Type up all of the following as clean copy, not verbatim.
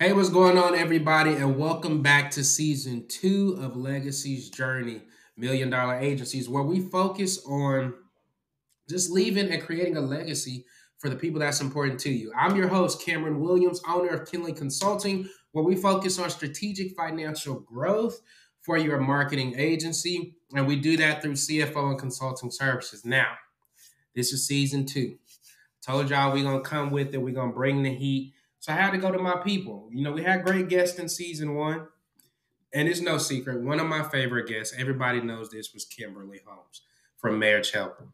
Hey, what's going on, everybody? And welcome back to season two of Legacy's Journey Million Dollar Agencies, where we focus on just leaving and creating a legacy for the people that's important to you. I'm your host, Cameron Williams, owner of Kinley Consulting, where we focus on strategic financial growth for your marketing agency. And we do that through CFO and consulting services. Now, this is season two. Told y'all we gonna come with it. We gonna bring the heat. So I had to go to my people. We had great guests in season one, and it's no secret. One of my favorite guests, everybody knows this, was Kimberly Holmes from Marriage Helper.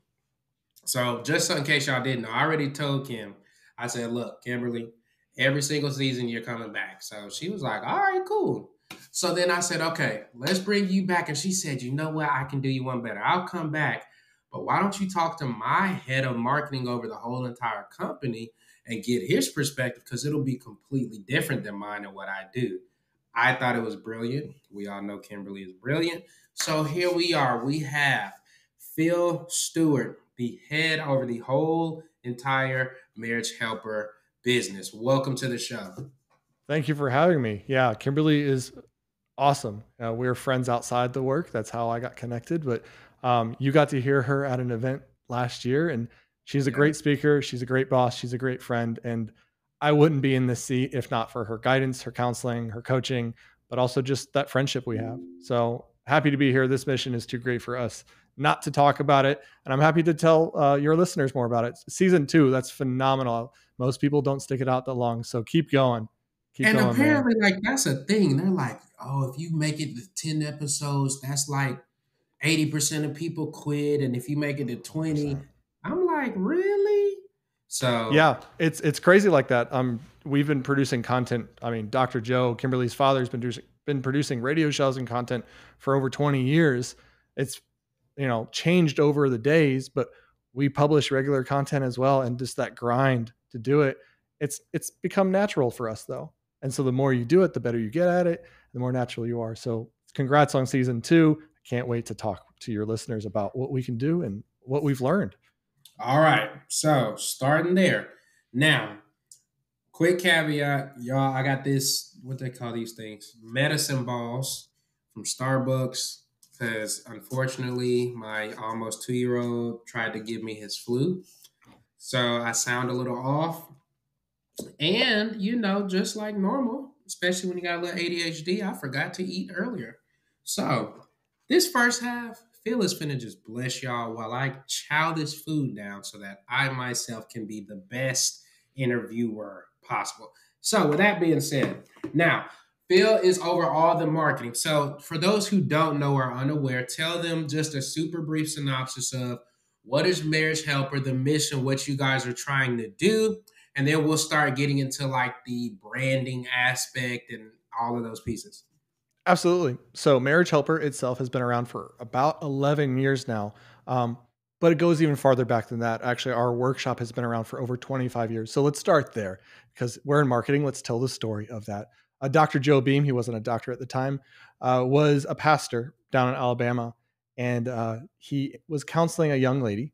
So just so in case y'all didn't know, I already told Kim. I said, "Look, Kimberly, every single season you're coming back." So she was like, "All right, cool." So then I said, "Okay, let's bring you back." And she said, "You know what? I can do you one better. I'll come back, but why don't you talk to my head of marketing over the whole entire company and get his perspective? Because it'll be completely different than mine and what I do." I thought it was brilliant. We all know Kimberly is brilliant. So here we are. We have Phil Stewart, the head over the whole entire Marriage Helper business. Welcome to the show. Thank you for having me. Yeah, Kimberly is awesome. We're friends outside the work. That's how I got connected. But you got to hear her at an event last year, and she's a Yeah. great speaker. She's a great boss. She's a great friend. And I wouldn't be in this seat if not for her guidance, her counseling, her coaching, but also just that friendship we have. So happy to be here. This mission is too great for us not to talk about it. And I'm happy to tell your listeners more about it. Season two, that's phenomenal. Most people don't stick it out that long. So keep going. Keep And going, man. apparently, like, that's a thing. They're like, oh, if you make it to 10 episodes, that's like 80% of people quit. And if you make it to 20, 100%. I'm like, really? So, Yeah, it's crazy like that. We've been producing content. I mean, Dr. Joe, Kimberly's father, has been producing radio shows and content for over 20 years. It's changed over the days, but we publish regular content as well, and just that grind to do it. It's become natural for us though, and so the more you do it, the better you get at it, the more natural you are. So, congrats on season two. I can't wait to talk to your listeners about what we can do and what we've learned. all right. So, starting there. Now, quick caveat, y'all. I got this, what they call these things, medicine balls from Starbucks. Because unfortunately, my almost 2 year old tried to give me his flu. So I sound a little off. And, just like normal, especially when you got a little ADHD, I forgot to eat earlier. So this first half, Phil is finna just bless y'all while I chow this food down so that I myself can be the best interviewer possible. So with that being said, now Phil is over all the marketing. So for those who don't know or unaware, tell them just a super brief synopsis of what is Marriage Helper, the mission, what you guys are trying to do, and then we'll start getting into like the branding aspect and all of those pieces. Absolutely. So Marriage Helper itself has been around for about 11 years now. Um, but it goes even farther back than that. Actually, our workshop has been around for over 25 years. So let's start there because we're in marketing. Let's tell the story of that. Dr. Joe Beam, he wasn't a doctor at the time, was a pastor down in Alabama. And he was counseling a young lady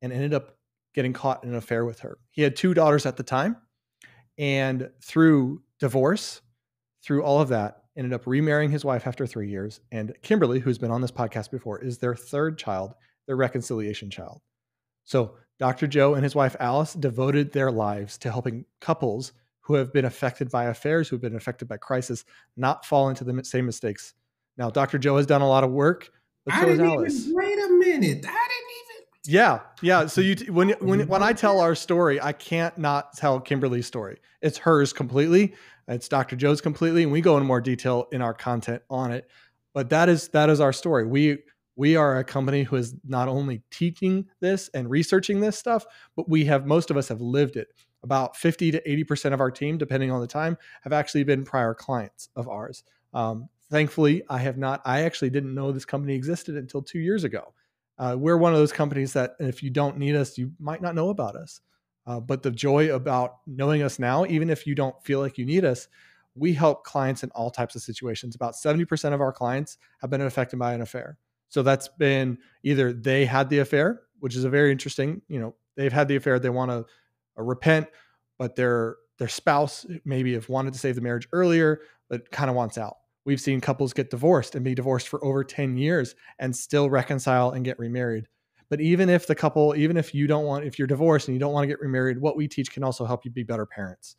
and ended up getting caught in an affair with her. He had two daughters at the time. And through divorce, through all of that, ended up remarrying his wife after 3 years. And Kimberly, who's been on this podcast before, is their third child, their reconciliation child. So Dr. Joe and his wife Alice devoted their lives to helping couples who have been affected by affairs, who've been affected by crisis, not fall into the same mistakes. Now, Dr. Joe has done a lot of work, but I so has didn't even Alice. wait a minute. I didn't Yeah, yeah. So when I tell even. our story, I can't not tell Kimberly's story. It's hers completely. It's Dr. Joe's completely, and we go into more detail in our content on it. But that is our story. We are a company who is not only teaching this and researching this stuff, but most of us have lived it. About 50 to 80% of our team, depending on the time, have actually been prior clients of ours. Thankfully, I have not. I actually didn't know this company existed until 2 years ago. We're one of those companies that if you don't need us, you might not know about us. But the joy about knowing us now, even if you don't feel like you need us, we help clients in all types of situations. About 70% of our clients have been affected by an affair. So that's been either they had the affair, which is a very interesting, they've had the affair, they want to repent, but they're their spouse maybe have wanted to save the marriage earlier, but kind of wants out. We've seen couples get divorced and be divorced for over 10 years and still reconcile and get remarried. But even if the couple, even if you don't want, if you're divorced and you don't want to get remarried, what we teach can also help you be better parents.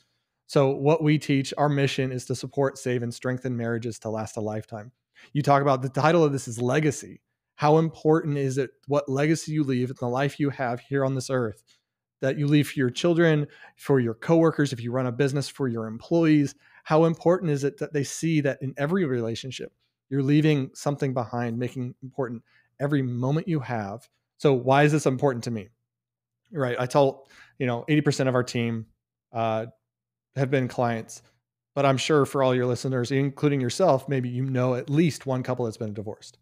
So, what we teach, our mission is to support, save, and strengthen marriages to last a lifetime. You talk about the title of this is legacy. How important is it what legacy you leave in the life you have here on this earth? That you leave for your children, for your coworkers, if you run a business, for your employees. How important is it that they see that in every relationship, you're leaving something behind, making important every moment you have. So why is this important to me? Right. I tell, 80% of our team have been clients, but I'm sure for all your listeners, including yourself, maybe at least one couple that's been divorced.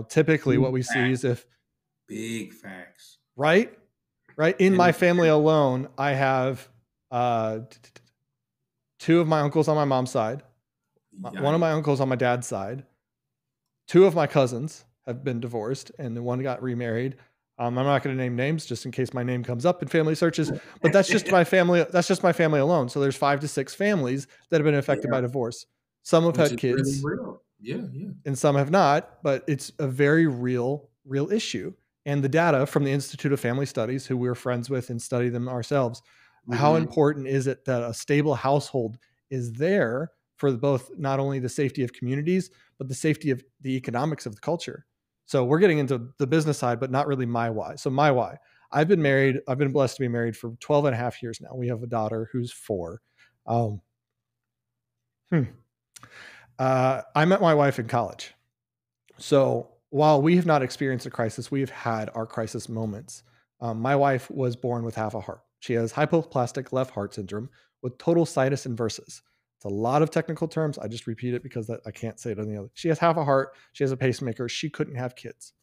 Typically what Big we see is facts. if, Big facts. right, right, in my And family alone, I have uh, two of my uncles on my mom's side, one of yikes. my uncles on my dad's side, two of my cousins have been divorced, and the one got remarried. I'm not going to name names just in case my name comes up in family searches, but that's just my family. That's just my family alone. So there's 5 to 6 families that have been affected Yeah, by divorce. Some have which had is really kids, real. Yeah, yeah. and some have not, but it's a very real issue. And the data from the Institute of Family Studies, who we're friends with and study them ourselves, how Hmm. important is it that a stable household is there for both not only the safety of communities, but the safety of the economics of the culture? So we're getting into the business side, but not really my why. So my why, I've been married. I've been blessed to be married for 12 and a half years now. We have a daughter who's 4. Um, hmm. I met my wife in college. So while we have not experienced a crisis, we have had our crisis moments. My wife was born with half a heart. She has hypoplastic left heart syndrome with total situs inversus. It's a lot of technical terms. I just repeat it because I can't say it on the other. She has half a heart. She has a pacemaker. She couldn't have kids.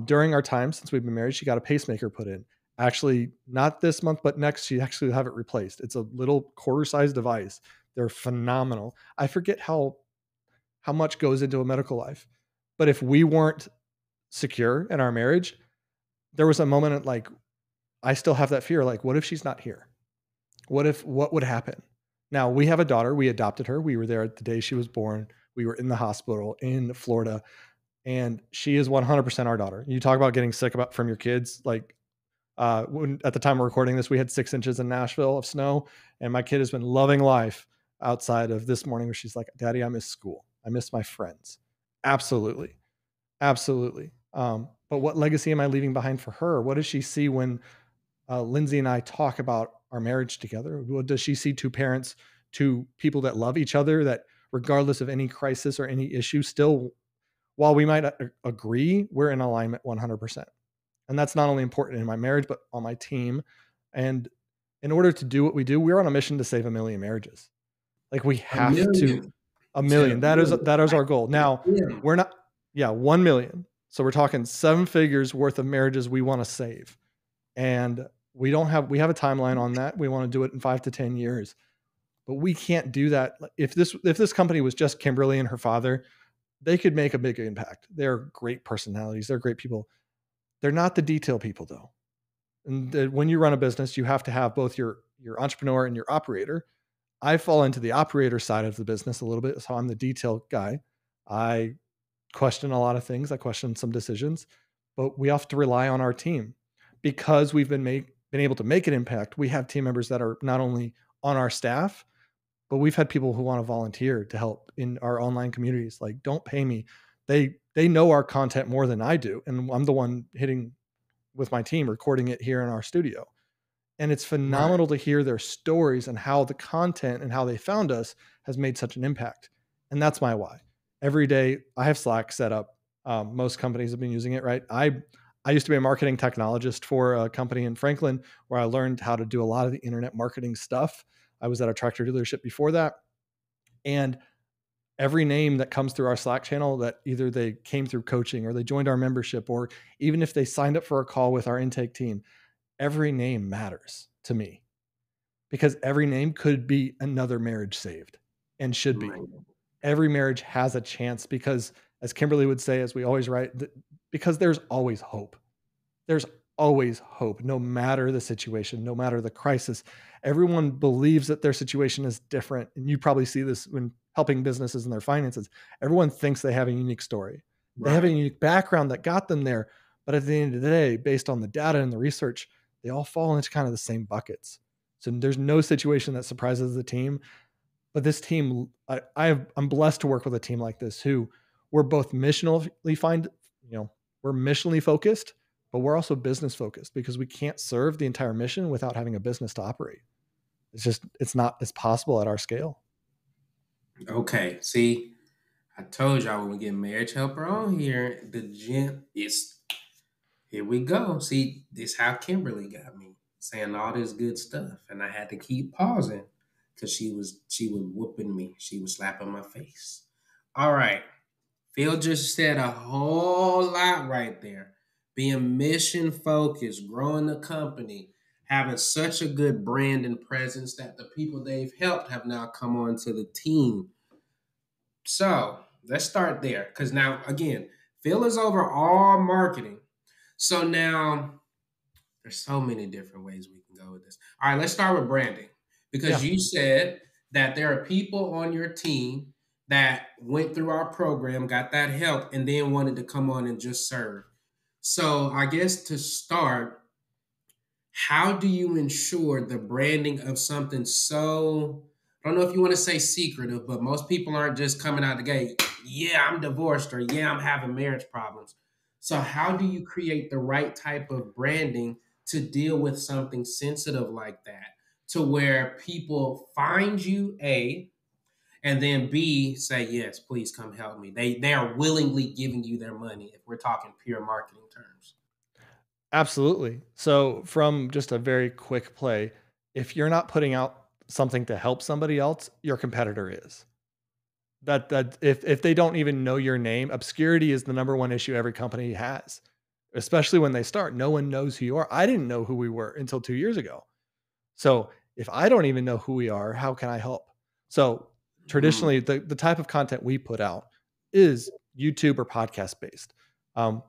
During our time since we've been married, she got a pacemaker put in. Actually, not this month, but next, she actually will have it replaced. It's a little quarter-sized device. They're phenomenal. I forget how much goes into a medical life. But if we weren't secure in our marriage, there was a moment like I still have that fear. Like, what if she's not here? What would happen? Now we have a daughter. We adopted her. We were there the day she was born. We were in the hospital in Florida, and she is 100% our daughter. You talk about getting sick from your kids. Like at the time of recording this, we had 6 inches in Nashville of snow, and my kid has been loving life outside of this morning where she's like, Daddy, I miss school. I miss my friends. Absolutely. Absolutely. But what legacy am I leaving behind for her? What does she see when Lindsay and I talk about our marriage together? What does she see? Two parents, two people that love each other, that regardless of any crisis or any issue, still, while we might agree, we're in alignment 100%. And that's not only important in my marriage, but on my team. And in order to do what we do, we're on a mission to save 1 million marriages. Like we A have to, million. 1 million. To That is like our goal. Now him. we're not, yeah, 1 million. So we're talking 7 figures worth of marriages we want to save. And we have a timeline on that. We want to do it in 5 to 10 years, but we can't do that. If this company was just Kimberly and her father, they could make a big impact. They're great personalities. They're great people. They're not the detail people though. And when you run a business, you have to have both your entrepreneur and your operator. I fall into the operator side of the business a little bit. So I'm the detail guy. I question a lot of things. I question some decisions, but we have to rely on our team because we've been able to make an impact. We have team members that are not only on our staff, but we've had people who want to volunteer to help in our online communities. Like, don't pay me. They know our content more than I do, and I'm the one hitting with my team, recording it here in our studio. And it's Right. phenomenal to hear their stories and how the content and how they found us has made such an impact. And that's my why. Every day I have Slack set up. Most companies have been using it, right? I used to be a marketing technologist for a company in Franklin where I learned how to do a lot of the internet marketing stuff. I was at a tractor dealership before that. And every name that comes through our Slack channel that either they came through coaching or they joined our membership, or even if they signed up for a call with our intake team, every name matters to me because every name could be another marriage saved and should be. Man. Every marriage has a chance because, as Kimberly would say, as we always write, because there's always hope. There's always hope, no matter the situation, no matter the crisis. Everyone believes that their situation is different. And you probably see this when helping businesses and their finances. Everyone thinks they have a unique story. They have a Right. unique background that got them there. But at the end of the day, based on the data and the research, they all fall into kind of the same buckets. So there's no situation that surprises the team. But this team, I'm blessed to work with a team like this who we're both missionally we're missionally focused, but we're also business focused because we can't serve the entire mission without having a business to operate. It's not as possible at our scale. Okay. See, I told y'all when we get marriage helper on here, the gym is here we go. See, this how Kimberly got me saying all this good stuff, and I had to keep pausing because she was whooping me. She was slapping my face. All right, Phil just said a whole lot right there. Being mission focused, growing the company, having such a good brand and presence that the people they've helped have now come on to the team. So let's start there. Because now, again, Phil is over all marketing. So now there's so many different ways we can go with this. All right, let's start with branding. Yeah. Because you said that there are people on your team that went through our program, got that help, and then wanted to come on and just serve. So I guess to start, how do you ensure the branding of something so, I don't know if you want to say secretive, but most people aren't just coming out the gate, yeah, I'm divorced, or yeah, I'm having marriage problems. So how do you create the right type of branding to deal with something sensitive like that, to where people find you, A, and then B, say, yes, please come help me. They are willingly giving you their money if we're talking pure marketing terms. Absolutely. So, from just a very quick play, if you're not putting out something to help somebody else, your competitor is. That if they don't even know your name, obscurity is the number one issue every company has, especially when they start. No one knows who you are. I didn't know who we were until 2 years ago. So, if I don't even know who we are, how can I help? So, Mm, traditionally, the type of content we put out is YouTube or podcast based. Um,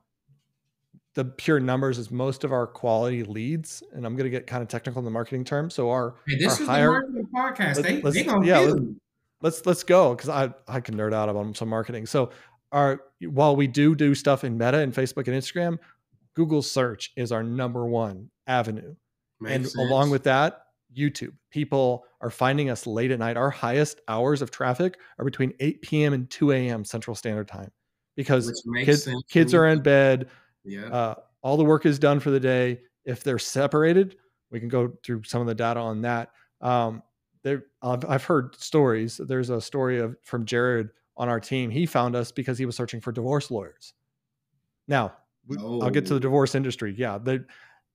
the pure numbers is most of our quality leads, and I'm going to get kind of technical in the marketing term. So hey, our this is the higher marketing podcast. They let's gonna yeah, feel you. let's go because I can nerd out about some marketing. So our while we do stuff in Meta and Facebook and Instagram, Google search is our number one avenue. And Makes along sense. with that, YouTube. People are finding us late at night. Our highest hours of traffic are between 8 p.m. and 2 a.m. Central Standard Time because Which makes sense when kids you are in think. bed. Yeah. Uh, all the work is done for the day. If they're separated, we can go through some of the data on that. Um, I've heard stories. There's a story from Jared on our team. He found us because he was searching for divorce lawyers. Now, I'll get to the Oh, divorce industry. Yeah, they're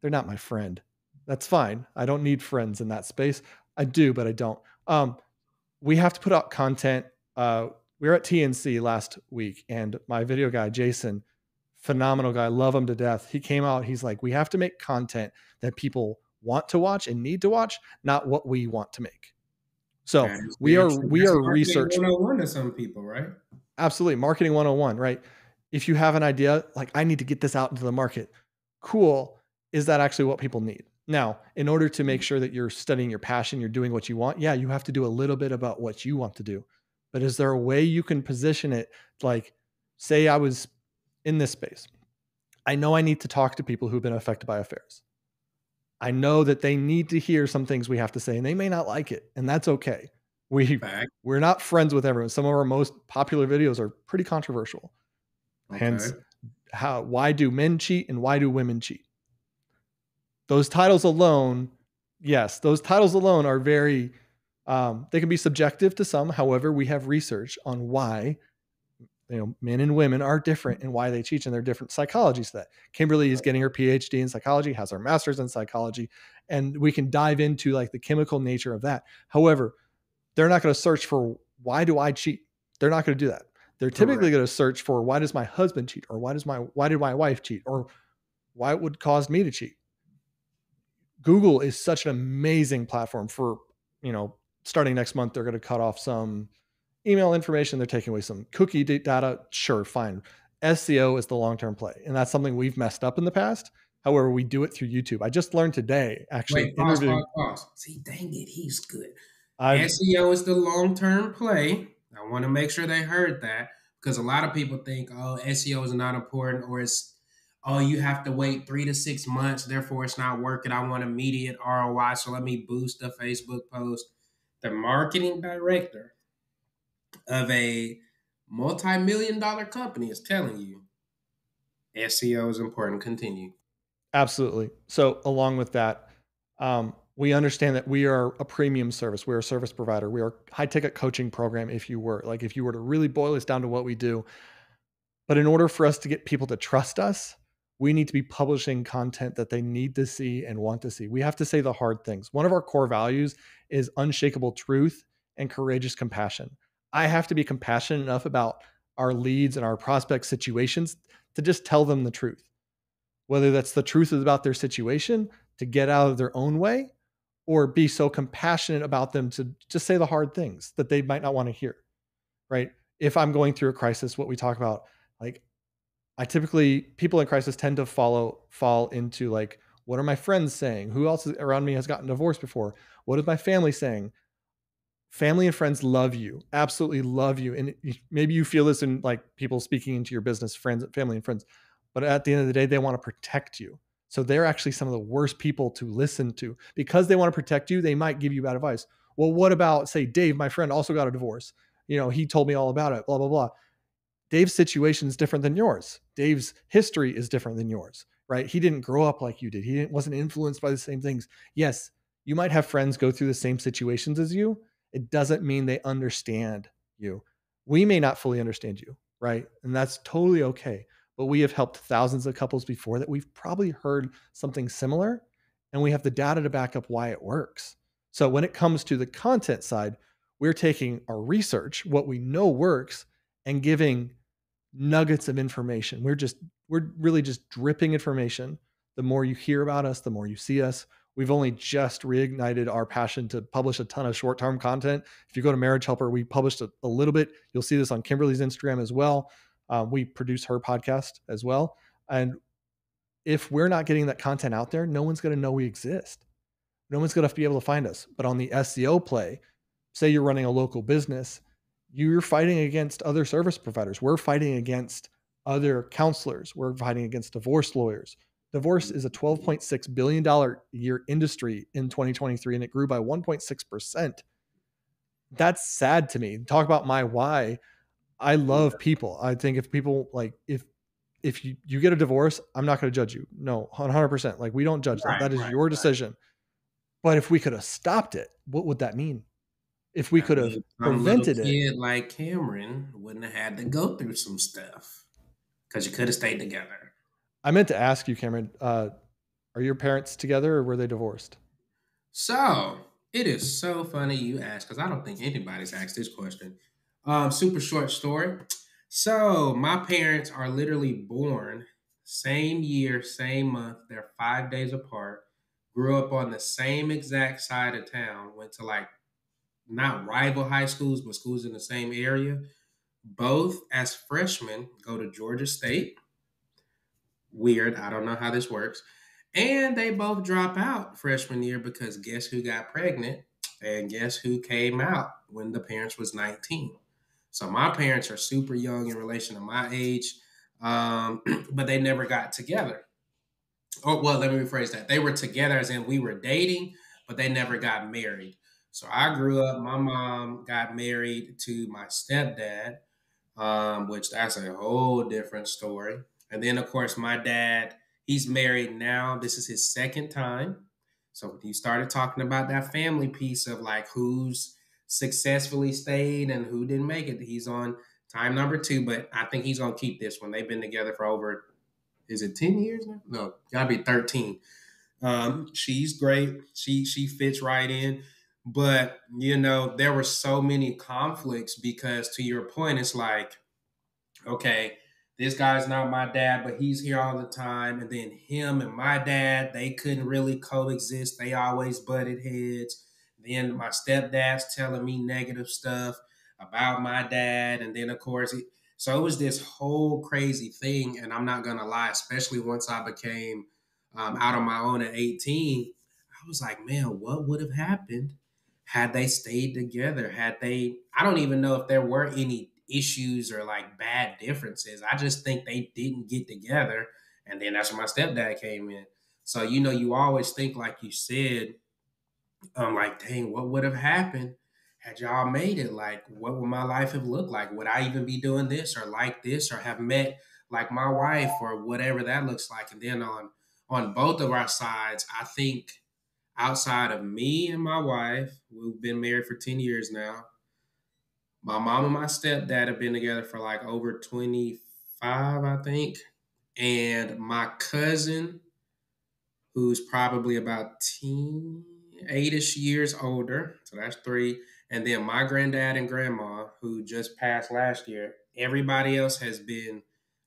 not my friend. That's fine. I don't need friends in that space. I do, but I don't. We have to put out content. We were at TNC last week, and my video guy Jason, phenomenal guy, love him to death. He came out. He's like, we have to make content that people want to watch and need to watch, not what we want to make. So that is very true. we That's are marketing research. 101 to some people, right? Absolutely. Marketing 101, right? If you have an idea, like I need to get this out into the market, cool. Is that actually what people need? Now, in order to make sure that you're studying your passion, you're doing what you want, yeah, you have to do a little bit about what you want to do. But is there a way you can position it like, say I was in this space? I know I need to talk to people who've been affected by affairs. I know that they need to hear some things we have to say and they may not like it, and that's okay. We Fact. we're not friends with everyone. Some of our most popular videos are pretty controversial. Okay. Hence, how why do men cheat and why do women cheat? Those titles alone, yes, those titles alone are very they can be subjective to some. However, we have research on why men and women are different and why they cheat and their different psychologies. That Kimberly is getting her PhD in psychology, has her master's in psychology, and we can dive into like the chemical nature of that. However, they're not going to search for why do I cheat. They're not going to do that. They're typically Correct. going to search for why does my husband cheat, or why did my wife cheat, or why it would cause me to cheat. Google is such an amazing platform for, you know, starting next month, they're going to cut off some email information. They're taking away some data. Sure, fine. SEO is the long term play. And that's something we've messed up in the past. However, we do it through YouTube. I just learned today, actually, Wait, pause, interviewing. pause, pause. See, dang it, he's good. I've SEO is the long term play. I want to make sure they heard that because a lot of people think, oh, SEO is not important or it's, oh, you have to wait 3 to 6 months, therefore it's not working. I want immediate ROI, so let me boost a Facebook post. The marketing director of a multi-million dollar company is telling you SEO is important. Continue. Absolutely. So, along with that, we understand that we are a premium service. We're a service provider. We are high ticket coaching program. If you were to really boil this down to what we do, but in order for us to get people to trust us, we need to be publishing content that they need to see and want to see. We have to say the hard things. One of our core values is unshakable truth and courageous compassion. I have to be compassionate enough about our leads and our prospect situations to just tell them the truth, whether that's the truth about their situation to get out of their own way, or be so compassionate about them to just say the hard things that they might not want to hear, right? If I'm going through a crisis, what we talk about, like, I typically, people in crisis tend to fall into like, what are my friends saying? Who else around me has gotten divorced before? What is my family saying? Family and friends love you, absolutely love you. And maybe you feel this in like people speaking into your business, friends, family and friends. But at the end of the day, they want to protect you. So they're actually some of the worst people to listen to because they want to protect you. They might give you bad advice. Well, what about, say, Dave, my friend also got a divorce. He told me all about it, blah, blah, blah. Dave's situation is different than yours. Dave's history is different than yours, right? He didn't grow up like you did. Wasn't influenced by the same things. Yes, you might have friends go through the same situations as you. It doesn't mean they understand you. We may not fully understand you, right? And that's totally okay. But we have helped thousands of couples before that we've probably heard something similar, and we have the data to back up why it works. So when it comes to the content side, we're taking our research, what we know works, and giving nuggets of information. We're really just dripping information. The more you hear about us, the more you see us. We've only just reignited our passion to publish a ton of short-term content. If you go to Marriage Helper, we published a little bit. You'll see this on Kimberly's Instagram as well. We produce her podcast as well. And if we're not getting that content out there, no one's going to know we exist. No one's going to be able to find us. But on the SEO play, say you're running a local business, you're fighting against other service providers. We're fighting against other counselors. We're fighting against divorce lawyers. Divorce is a $12.6 billion a year industry in 2023, and it grew by 1.6%. That's sad to me. Talk about my why. I love people. I think if people like, if you get a divorce, I'm not going to judge you. No, 100%. Like, we don't judge that. Right, That is right, your right. decision. But if we could have stopped it, what would that mean? If we That could have means some little prevented it. kid like Cameron wouldn't have had to go through some stuff because you could have stayed together. I meant to ask you, Cameron, are your parents together or were they divorced? So it is so funny you ask because I don't think anybody's asked this question. Super short story. So my parents are literally born same year, same month. They're 5 days apart. Grew up on the same exact side of town. Went to like not rival high schools, but schools in the same area. Both as freshmen go to Georgia State. Weird. I don't know how this works. And they both drop out freshman year because guess who got pregnant? And guess who came out when the parents was 19? So my parents are super young in relation to my age, but they never got together. Oh, well, let me rephrase that. They were together as in we were dating, but they never got married. So I grew up, my mom got married to my stepdad, which that's a whole different story. And then, of course, my dad, he's married now. This is his second time. So he started talking about that family piece of like who's successfully stayed and who didn't make it. He's on time number two, but I think he's going to keep this one. They've been together for over, is it 10 years now? No, gotta be 13. She's great. She fits right in. But there were so many conflicts because to your point, it's like, okay, this guy's not my dad, but he's here all the time. And then him and my dad, they couldn't really coexist. They always butted heads. Then my stepdad's telling me negative stuff about my dad. And then, of course, so it was this whole crazy thing. And I'm not going to lie, especially once I became out on my own at 18, I was like, man, what would have happened had they stayed together? Had they, I don't even know if there were any issues or like bad differences. I just think they didn't get together. And then that's when my stepdad came in. So, you always think, like you said, like, dang, what would have happened had y'all made it? Like, what would my life have looked like? Would I even be doing this or like this or have met like my wife or whatever that looks like? And then on both of our sides, I think outside of me and my wife, we've been married for 10 years now. My mom and my stepdad have been together for like over 25, I think. And my cousin, who's probably about 8-ish years older. So that's three. And then my granddad and grandma, who just passed last year, everybody else has been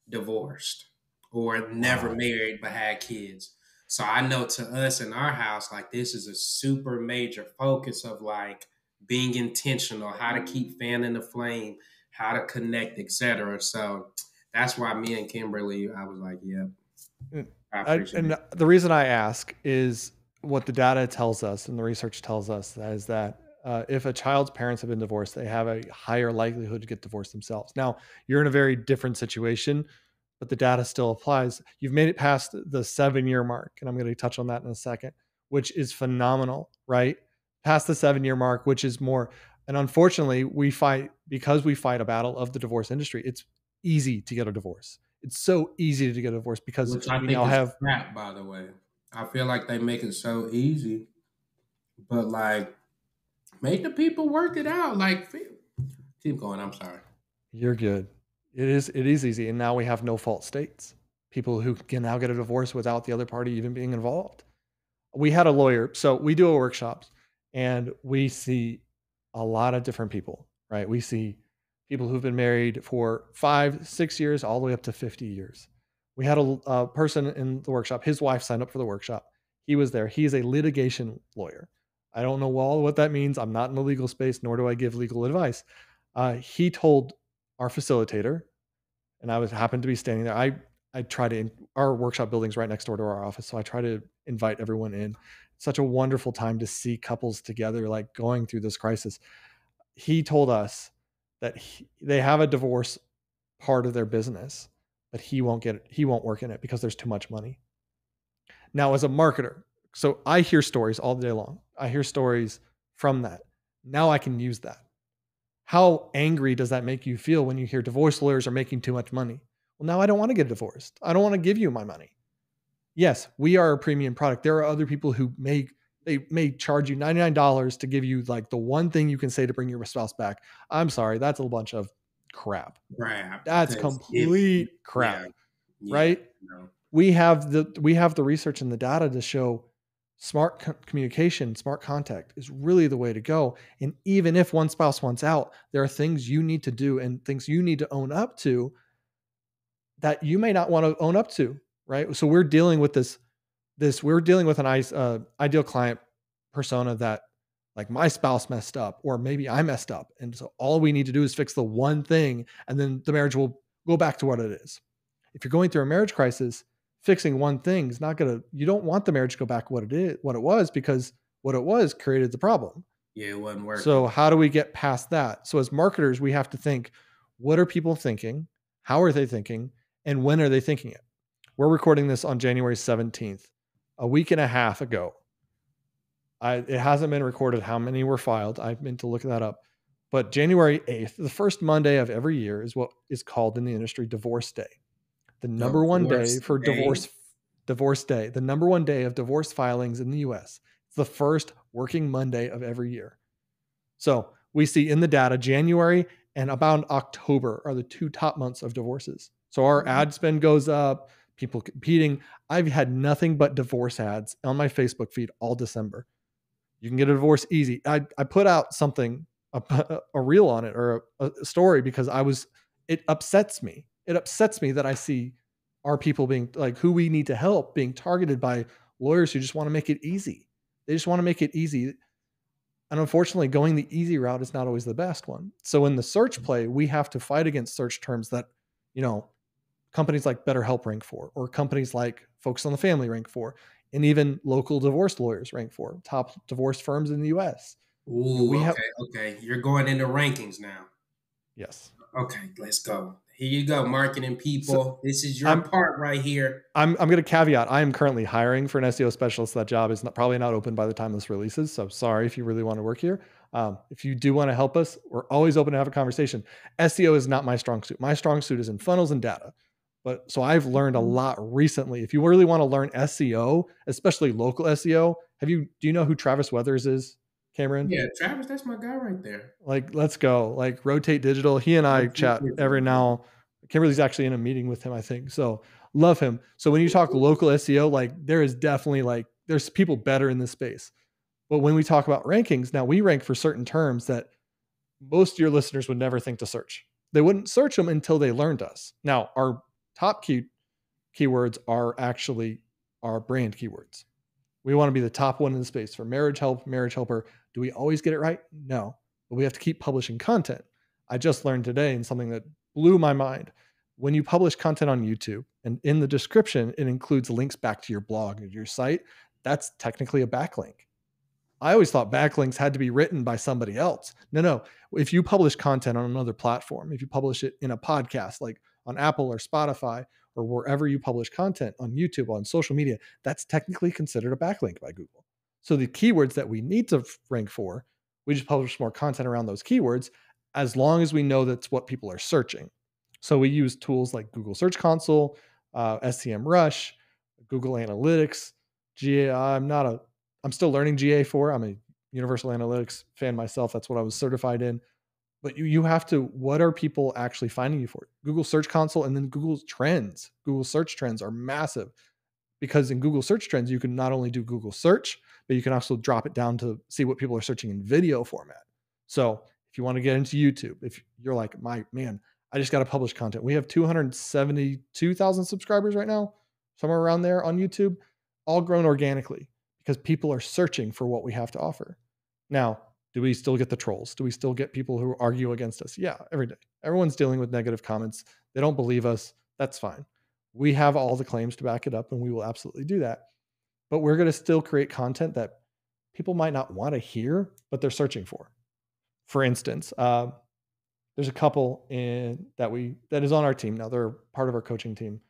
divorced or never Wow. married but had kids. So I know to us in our house, like this is a super major focus of like being intentional, how to keep fanning the flame, how to connect, etc. So that's why me and Kimberly, I was like, yep, Mm, I appreciate and it. the reason I ask is what the data tells us and the research tells us is that if a child's parents have been divorced, they have a higher likelihood to get divorced themselves. Now, you're in a very different situation, but the data still applies. You've made it past the 7 year mark, and I'm going to touch on that in a second, which is phenomenal, right? Past the 7 year mark, which is more. And unfortunately, because we fight a battle of the divorce industry. It's easy to get a divorce. It's so easy to get a divorce because Which I we think now is have. crap, by the way. I feel like they make it so easy, but like make the people work it out. Like keep going. I'm sorry. You're good. It is easy, and now we have no fault states. People who can now get a divorce without the other party even being involved. We had a lawyer, so we do workshops, and we see a lot of different people, right? We see people who've been married for 5, 6 years, all the way up to 50 years. We had a person in the workshop. His wife signed up for the workshop. He was there. He is a litigation lawyer. I don't know all what that means. I'm not in the legal space, nor do I give legal advice. He told our facilitator, and I was happened to be standing there. I try to our workshop building's right next door to our office, so I try to invite everyone in. It's such a wonderful time to see couples together, like going through this crisis. He told us that they have a divorce part of their business, but he won't work in it because there's too much money. Now, as a marketer, so I hear stories all day long. I hear stories from that. Now I can use that. How angry does that make you feel when you hear divorce lawyers are making too much money? Well, now I don't want to get divorced. I don't want to give you my money. Yes, we are a premium product. There are other people who may charge you $99 to give you like the one thing you can say to bring your spouse back. I'm sorry, that's a bunch of crap. Crap. That's Because if complete yeah, crap, yeah, right? no. We have the research and the data to show smart communication, smart contact is really the way to go. And even if one spouse wants out, there are things you need to do and things you need to own up to that you may not want to own up to, right? So we're dealing with we're dealing with an ideal client persona that like my spouse messed up or maybe I messed up. And so all we need to do is fix the one thing and then the marriage will go back to what it is. If you're going through a marriage crisis, fixing one thing is not going to, you don't want the marriage to go back what it was, because what it was created the problem. Yeah, it wasn't working. So how do we get past that? So as marketers, we have to think, what are people thinking? How are they thinking? And when are they thinking it? We're recording this on January 17th, a week and a half ago. It hasn't been recorded how many were filed. I meant to look that up. But January 8th, the first Monday of every year, is what is called in the industry Divorce Day. The number one day Divorce for day. divorce day, the number one day of divorce filings in the US. It's the first working Monday of every year. So we see in the data, January and about October are the two top months of divorces. So our ad spend goes up, people competing. I've had nothing but divorce ads on my Facebook feed all December. You can get a divorce easy. I put out something, a reel on it or a story because it upsets me. It upsets me that I see our people being like who we need to help being targeted by lawyers who just want to make it easy. They just want to make it easy. And unfortunately, going the easy route is not always the best one. So in the search play, we have to fight against search terms that, you know, companies like BetterHelp rank for, or companies like Focus on the Family rank for, and even local divorce lawyers rank for, top divorce firms in the US. Ooh, We have, okay, okay. You're going into rankings now. yes. Okay, let's go. Here you go, marketing So people. This is your I'm part right here. I'm going to caveat. I am currently hiring for an SEO specialist. That job is probably not open by the time this releases. So sorry if you really want to work here. If you do want to help us, we're always open to have a conversation. SEO is not my strong suit. My strong suit is in funnels and data. But so I've learned a lot recently. If you really want to learn SEO, especially local SEO, do you know who Travis Weathers is, Cameron? Yeah, Travis, that's my guy right there. Like, let's go. Like, Rotate Digital. He and I chat every now. Kimberly's actually in a meeting with him, I think. So love him. So when you talk local SEO, like there is definitely like there's people better in this space. But when we talk about rankings, now we rank for certain terms that most of your listeners would never think to search. They wouldn't search them until they learned us. Now, our top keywords are actually our brand keywords. We want to be the top one in the space for marriage help, marriage helper. Do we always get it right? No, but we have to keep publishing content. I just learned today and something that blew my mind. When you publish content on YouTube and in the description, it includes links back to your blog or your site, that's technically a backlink. I always thought backlinks had to be written by somebody else. No, no. If you publish content on another platform, if you publish it in a podcast like on Apple or Spotify or wherever you publish content on YouTube, on social media, that's technically considered a backlink by Google. So the keywords that we need to rank for, we just publish more content around those keywords as long as we know that's what people are searching. So we use tools like Google Search Console, SEM Rush, Google Analytics, GA. I'm still learning GA4. I'm a Universal Analytics fan myself. That's what I was certified in. But you have to, what are people actually finding you for? Google Search Console and then Google Trends. Google Search Trends are massive because in Google Search Trends, you can not only do Google search, but you can also drop it down to see what people are searching in video format. So if you want to get into YouTube, if you're like, I just got to publish content. We have 272,000 subscribers right now, somewhere around there on YouTube, all grown organically because people are searching for what we have to offer. Now, do we still get the trolls? Do we still get people who argue against us? Yeah, every day. Everyone's dealing with negative comments. They don't believe us. That's fine. We have all the claims to back it up, and we will absolutely do that. But we're going to still create content that people might not want to hear, but they're searching for. For instance, there's a couple that is on our team now. They're part of our coaching team.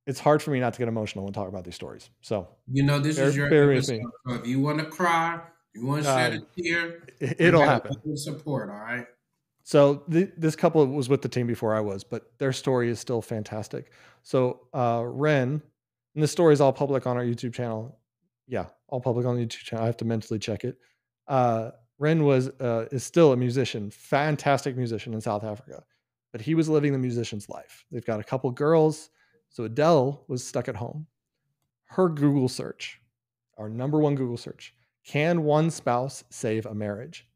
It's hard for me not to get emotional and talk about these stories. So This is your bear with episode. me. So if you want to cry, you want to shed a tear, we It'll got happen. Support, all right? So this couple was with the team before I was, but their story is still fantastic. So Ren, and this story is all public on our YouTube channel. Yeah, all public on the YouTube channel. I have to mentally check it. Ren is still a musician, fantastic musician in South Africa, but he was living the musician's life. They've got a couple girls. So Adele was stuck at home. Her Google search, our number one Google search, can one spouse save a marriage?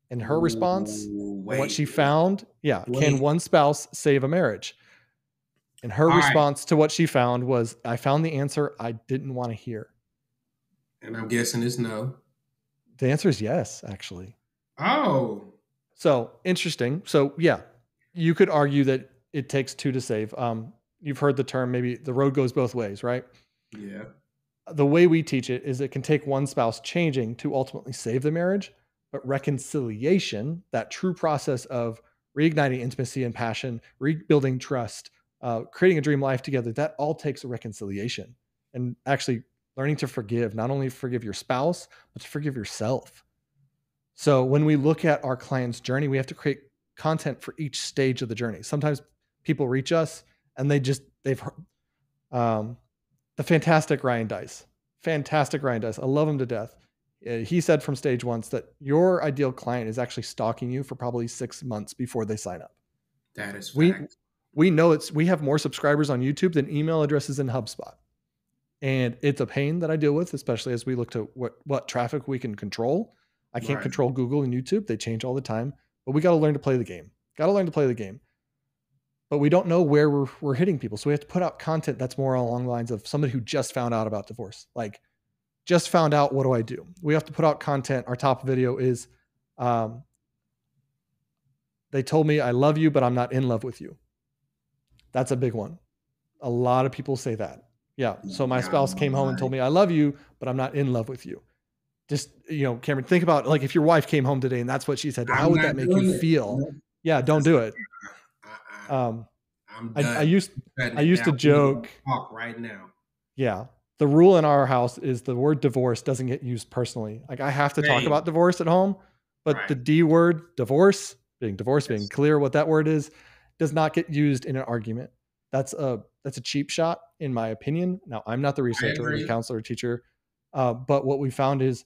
And her response, and what she found, can one spouse save a marriage? And her response to what she found was, I found the answer I didn't want to hear. And I'm guessing it's no. The answer is yes, actually. Oh. So interesting. So yeah, you could argue that it takes two to save. You've heard the term, maybe the road goes both ways, right? Yeah. The way we teach it is it can take one spouse changing to ultimately save the marriage, but reconciliation, that true process of reigniting intimacy and passion, rebuilding trust, creating a dream life together, that all takes a reconciliation and actually learning to forgive, not only forgive your spouse, but to forgive yourself. So when we look at our client's journey, we have to create content for each stage of the journey. Sometimes people reach us and they've the fantastic Ryan Dice. Fantastic Ryan Dice. I love him to death. He said from stage once that your ideal client is actually stalking you for probably 6 months before they sign up. That is fact. We know we have more subscribers on YouTube than email addresses in HubSpot. And it's a pain that I deal with, especially as we look to what traffic we can control. I can't control Google and YouTube. They change all the time, but we got to learn to play the game. But we don't know where we're hitting people. So we have to put out content that's more along the lines of somebody who just found out about divorce. Like, just found out, what do I do? We have to put out content. Our top video is They told me I love you, but I'm not in love with you. That's a big one. A lot of people say that. Yeah. So my Yeah, spouse came home and told me I love you, but I'm not in love with you. Just, Cameron, think about like if your wife came home today and that's what she said, how I'm would not that make you doing it. feel? No. Yeah, don't That's do it. uh-uh. Um, I'm I, I done. used Cutting I it used to down. We ain't joke. gonna talk right now. Yeah. The rule in our house is the word divorce doesn't get used personally. Like I have to talk Same. about divorce at home, but Right. the D word, divorce, being Yes. clear what that word is, does not get used in an argument. That's a cheap shot in my opinion. Now I'm not the I researcher or the agree. counselor or teacher, but what we found is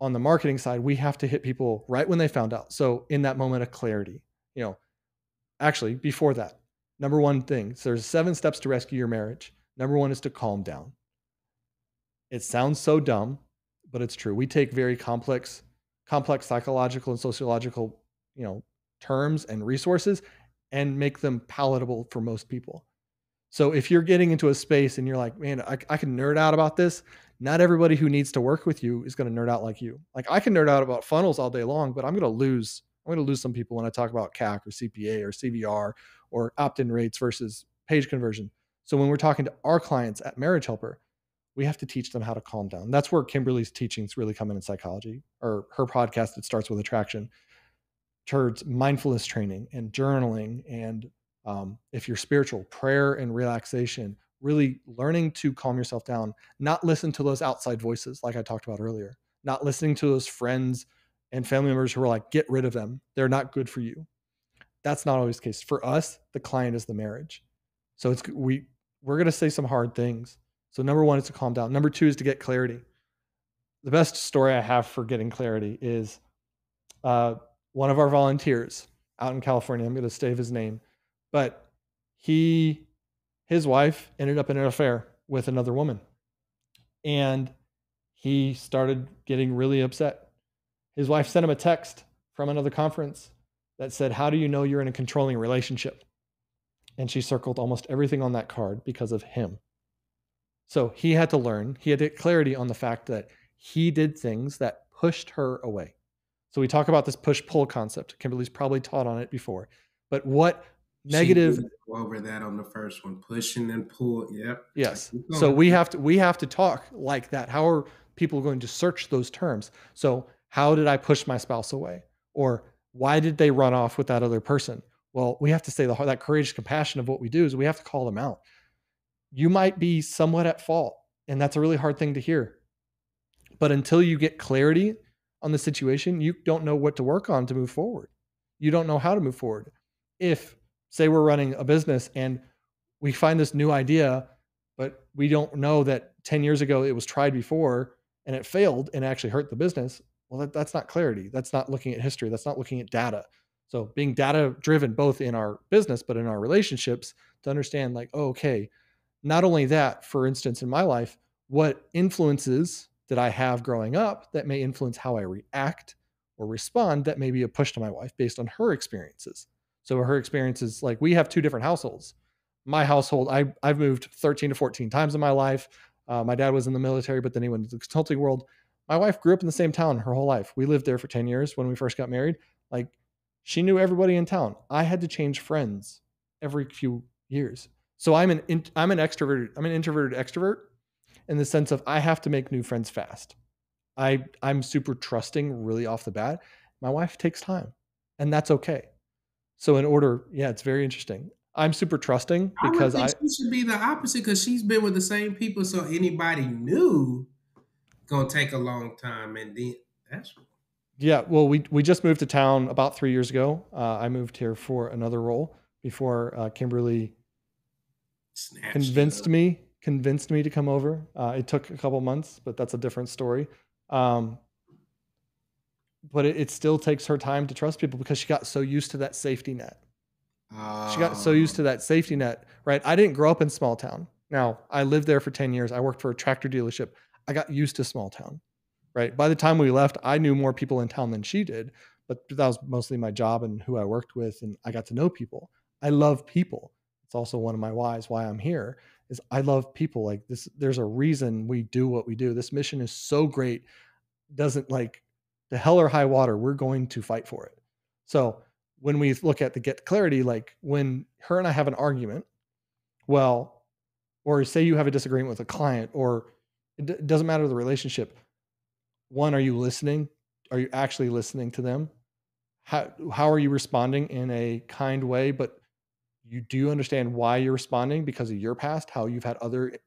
on the marketing side, we have to hit people right when they found out. So in that moment of clarity, you know, actually before that, number one thing, so there's 7 steps to rescue your marriage. Number one is to calm down. It sounds so dumb, but it's true. We take very complex psychological and sociological, terms and resources and make them palatable for most people. So if you're getting into a space and you're like, man, I can nerd out about this, not everybody who needs to work with you is going to nerd out like you. Like I can nerd out about funnels all day long, but I'm going to lose some people when I talk about CAC or CPA or CVR or opt-in rates versus page conversion. So when we're talking to our clients at Marriage Helper, we have to teach them how to calm down. That's where Kimberly's teachings really come in psychology, or her podcast, It Starts With Attraction, towards mindfulness training and journaling. And if you're spiritual, prayer and relaxation, really learning to calm yourself down, not listen to those outside voices, like I talked about earlier, not listening to those friends and family members who are like, get rid of them. They're not good for you. That's not always the case. For us, the client is the marriage. So we're going to say some hard things. So number one is to calm down. Number two is to get clarity. The best story I have for getting clarity is uh, one of our volunteers out in California. I'm going to save his name, but his wife ended up in an affair with another woman, and he started getting really upset. His wife sent him a text from another conference that said, "How do you know you're in a controlling relationship?" And she circled almost everything on that card because of him. So he had to get clarity on the fact that he did things that pushed her away. So we talk about this push pull concept. Kimberly's probably taught on it before. But what She negative? did go over that on the first one. Pushing and pull. Yep. Yes. Keep So going. we have to talk like that. How are people going to search those terms? So how did I push my spouse away? Or why did they run off with that other person? Well, we have to say that courageous compassion of what we do is we have to call them out. You might be somewhat at fault, and that's a really hard thing to hear. But until you get clarity on the situation, you don't know what to work on to move forward. You don't know how to move forward. If, say, we're running a business and we find this new idea, but we don't know that 10 years ago it was tried before and it failed and actually hurt the business, well, that's not clarity. That's not looking at history. That's not looking at data. So being data driven both in our business, but in our relationships to understand like, oh, okay, not only that, for instance, in my life, what influences did I have growing up that may influence how I react or respond that may be a push to my wife based on her experiences. So her experiences, like we have 2 different households. My household, I've moved 13 to 14 times in my life. My dad was in the military, but then he went into the consulting world. My wife grew up in the same town her whole life. We lived there for 10 years when we first got married. Like she knew everybody in town. I had to change friends every few years. So I'm an extrovert. I'm an introverted extrovert in the sense of I have to make new friends fast. I'm super trusting really off the bat. My wife takes time, and that's okay. So yeah, it's very interesting. I'm super trusting I would because think she should be the opposite because she's been with the same people. So anybody new gonna take a long time, and then that's yeah. Well, we just moved to town about 3 years ago. I moved here for another role before Kimberly snatched it convinced up. me convinced me to come over. It took a couple months, but that's a different story. Um, but it still takes her time to trust people because she got so used to that safety net. She got so used to Um, that safety net, right? I didn't grow up in small town. Now, I lived there for 10 years. I worked for a tractor dealership. I got used to small town, right? By the time we left, I knew more people in town than she did, but that was mostly my job and who I worked with, and I got to know people. I love people. It's also one of my whys why I'm here is I love people like this. There's a reason we do what we do. This mission is so great. Doesn't like the hell or high water, we're going to fight for it. So when we look at the get clarity, like when her and I have an argument, well, or say you have a disagreement with a client, or it doesn't matter the relationship. One, are you listening? Are you actually listening to them? How are you responding in a kind way, but you do understand why you're responding because of your past, how you've had other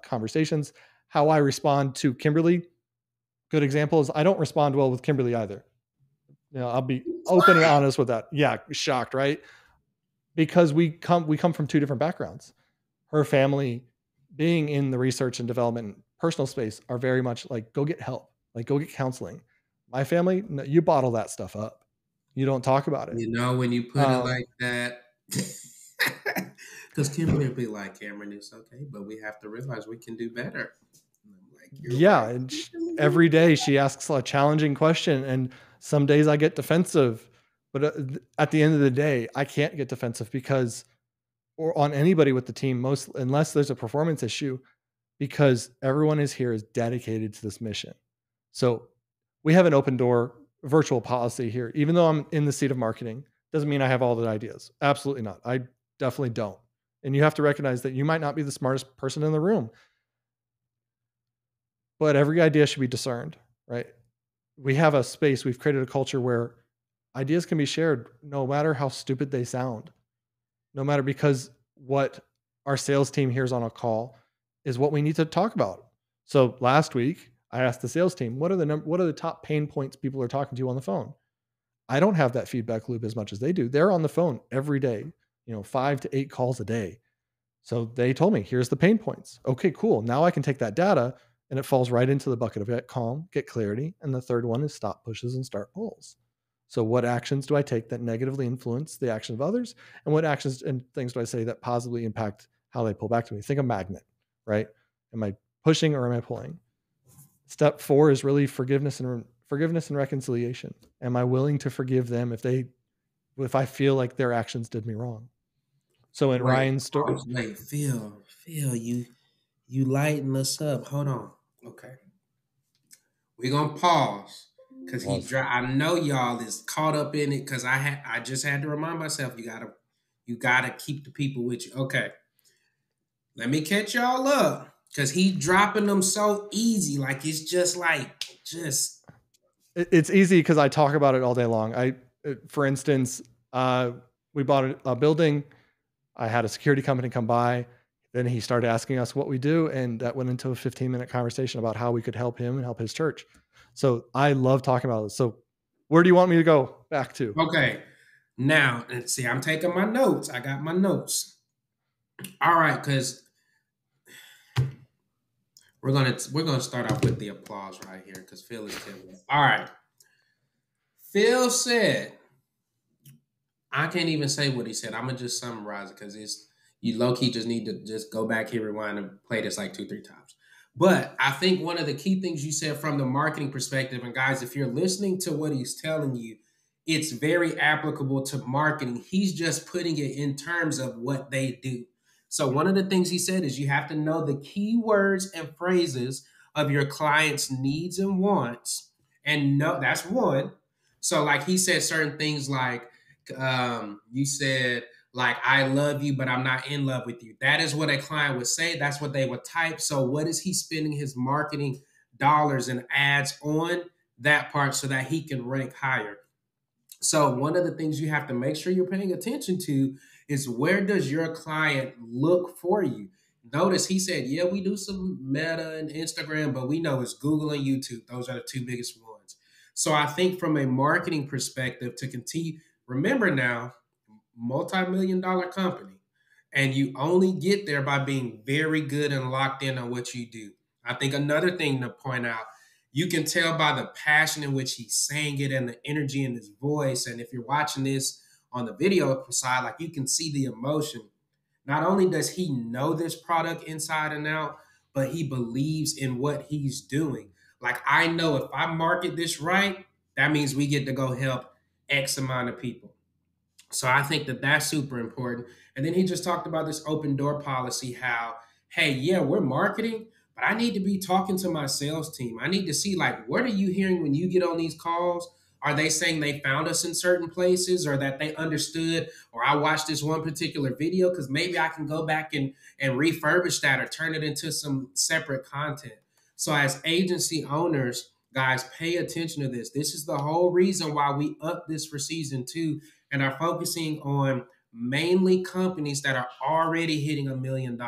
conversations. How I respond to Kimberly, good example is I don't respond well with Kimberly either. I'll be open and Why? honest with that. Yeah, shocked, right? Because we come from two different backgrounds. Her family, being in the research and development personal space, are very much like go get help, like go get counseling. My family, no, you bottle that stuff up. You don't talk about it. You know, when you put it Um, like that, because Kimberly will be like, Cameron, it's okay, but we have to realize we can do better. And I'm like, you're yeah, right. and Kimberly. every day she asks a challenging question, and some days I get defensive. But at the end of the day, I can't get defensive because, or on anybody with the team, most unless there's a performance issue, because everyone is here is dedicated to this mission. So we have an open door virtual policy here. Even though I'm in the seat of marketing, doesn't mean I have all the ideas. Absolutely not. I definitely don't. And you have to recognize that you might not be the smartest person in the room, but every idea should be discerned, right? We have a space, we've created a culture where ideas can be shared no matter how stupid they sound, no matter because what our sales team hears on a call is what we need to talk about. So last week, I asked the sales team, what are the top pain points people are talking to on the phone? I don't have that feedback loop as much as they do. They're on the phone every day, 5 to 8 calls a day. So they told me, here's the pain points. Okay, cool. Now I can take that data and it falls right into the bucket of get calm, get clarity. And the third one is stop pushes and start pulls. So what actions do I take that negatively influence the action of others? And what actions and things do I say that positively impact how they pull back to me? Think of magnet, right? Am I pushing or am I pulling? Step 4 is really forgiveness and reconciliation. Am I willing to forgive them if I feel like their actions did me wrong? So in Wait, Ryan's story, wait, Phil, you lighten us up. Hold on. Okay. We're gonna pause. Cause pause. I know y'all is caught up in it. Cause I just had to remind myself you gotta keep the people with you. Okay. Let me catch y'all up. Cause he dropping them so easy. Like it's just like just It's easy because I talk about it all day long. For instance, uh, we bought a building. I had a security company come by. Then he started asking us what we do, and that went into a 15-minute conversation about how we could help him and help his church. So I love talking about this. So where do you want me to go back to? okay. Now, and see, I'm taking my notes. I got my notes. All right, because we're gonna start off with the applause right here because Phil is killing it. All right. Phil said, I can't even say what he said. I'm gonna just summarize it because it's you low key just need to just go back here, rewind, and play this like 2, 3 times. But I think one of the key things you said from the marketing perspective, and guys, if you're listening to what he's telling you, it's very applicable to marketing. He's just putting it in terms of what they do. So one of the things he said is you have to know the key words and phrases of your client's needs and wants, and no, that's one. So like he said, certain things like you said like I love you but I'm not in love with you. That is what a client would say. That's what they would type. So what is he spending his marketing dollars and ads on? That part so that he can rank higher. So one of the things you have to make sure you're paying attention to is where does your client look for you? Notice he said, yeah, we do some Meta and Instagram, but we know it's Google and YouTube. Those are the two biggest ones. So I think from a marketing perspective to continue, remember now, multi-million dollar company, and you only get there by being very good and locked in on what you do. I think another thing to point out, you can tell by the passion in which he's saying it and the energy in his voice. And if you're watching this on the video side, like you can see the emotion. Not only does he know this product inside and out, but he believes in what he's doing. Like I know if I market this right, that means we get to go help X amount of people. So I think that that's super important. And then he just talked about this open door policy, how, hey, yeah, we're marketing, but I need to be talking to my sales team. I need to see like, what are you hearing when you get on these calls? Are they saying they found us in certain places, or that they understood, or I watched this one particular video because maybe I can go back and refurbish that or turn it into some separate content? So as agency owners, guys, pay attention to this. This is the whole reason why we up this for season 2 and are focusing on mainly companies that are already hitting $1 million.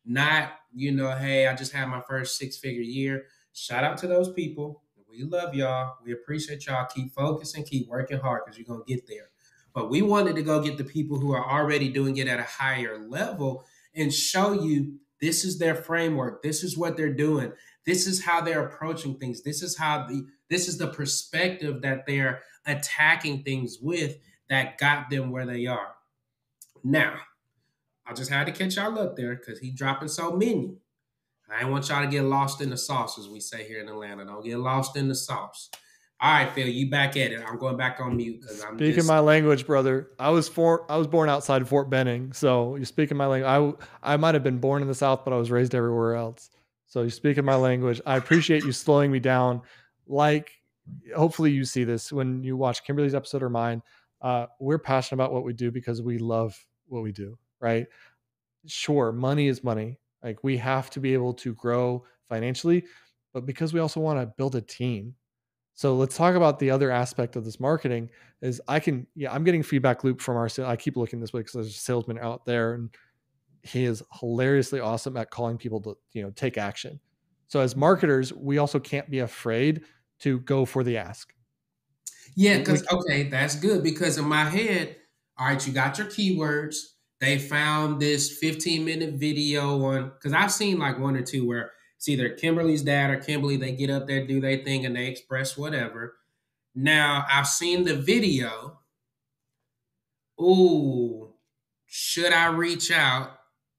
Not, hey, I just had my first 6-figure year. Shout out to those people. We love y'all. We appreciate y'all. Keep focusing, keep working hard because you're going to get there. But we wanted to go get the people who are already doing it at a higher level and show you this is their framework. This is what they're doing. This is how they're approaching things. This is the perspective that they're attacking things with that got them where they are. Now, I just had to catch y'all up there because he dropping so many. I ain't want y'all to get lost in the sauce, as we say here in Atlanta. Don't get lost in the sauce. All right, Phil, you back at it. I'm going back on mute because I'm Speaking just my language, brother. I was born outside Fort Benning, so you're speaking my language. I might have been born in the South, but I was raised everywhere else. So you're speaking my language. I appreciate you slowing me down. Like, hopefully you see this when you watch Kimberly's episode or mine. We're passionate about what we do because we love what we do, right? Sure, money is money. Like, we have to be able to grow financially, but because we also want to build a team. So let's talk about the other aspect of this marketing is I'm getting feedback loop from I keep looking this way because there's a salesman out there and he is hilariously awesome at calling people to, take action. So as marketers, we also can't be afraid to go for the ask. yeah, because okay, that's good because in my head, all right, you got your keywords. They found this 15-minute video on because I've seen like one or two where it's either Kimberly's dad or Kimberly, they get up there, do their thing, and they express whatever. Now I've seen the video. Ooh, should I reach out?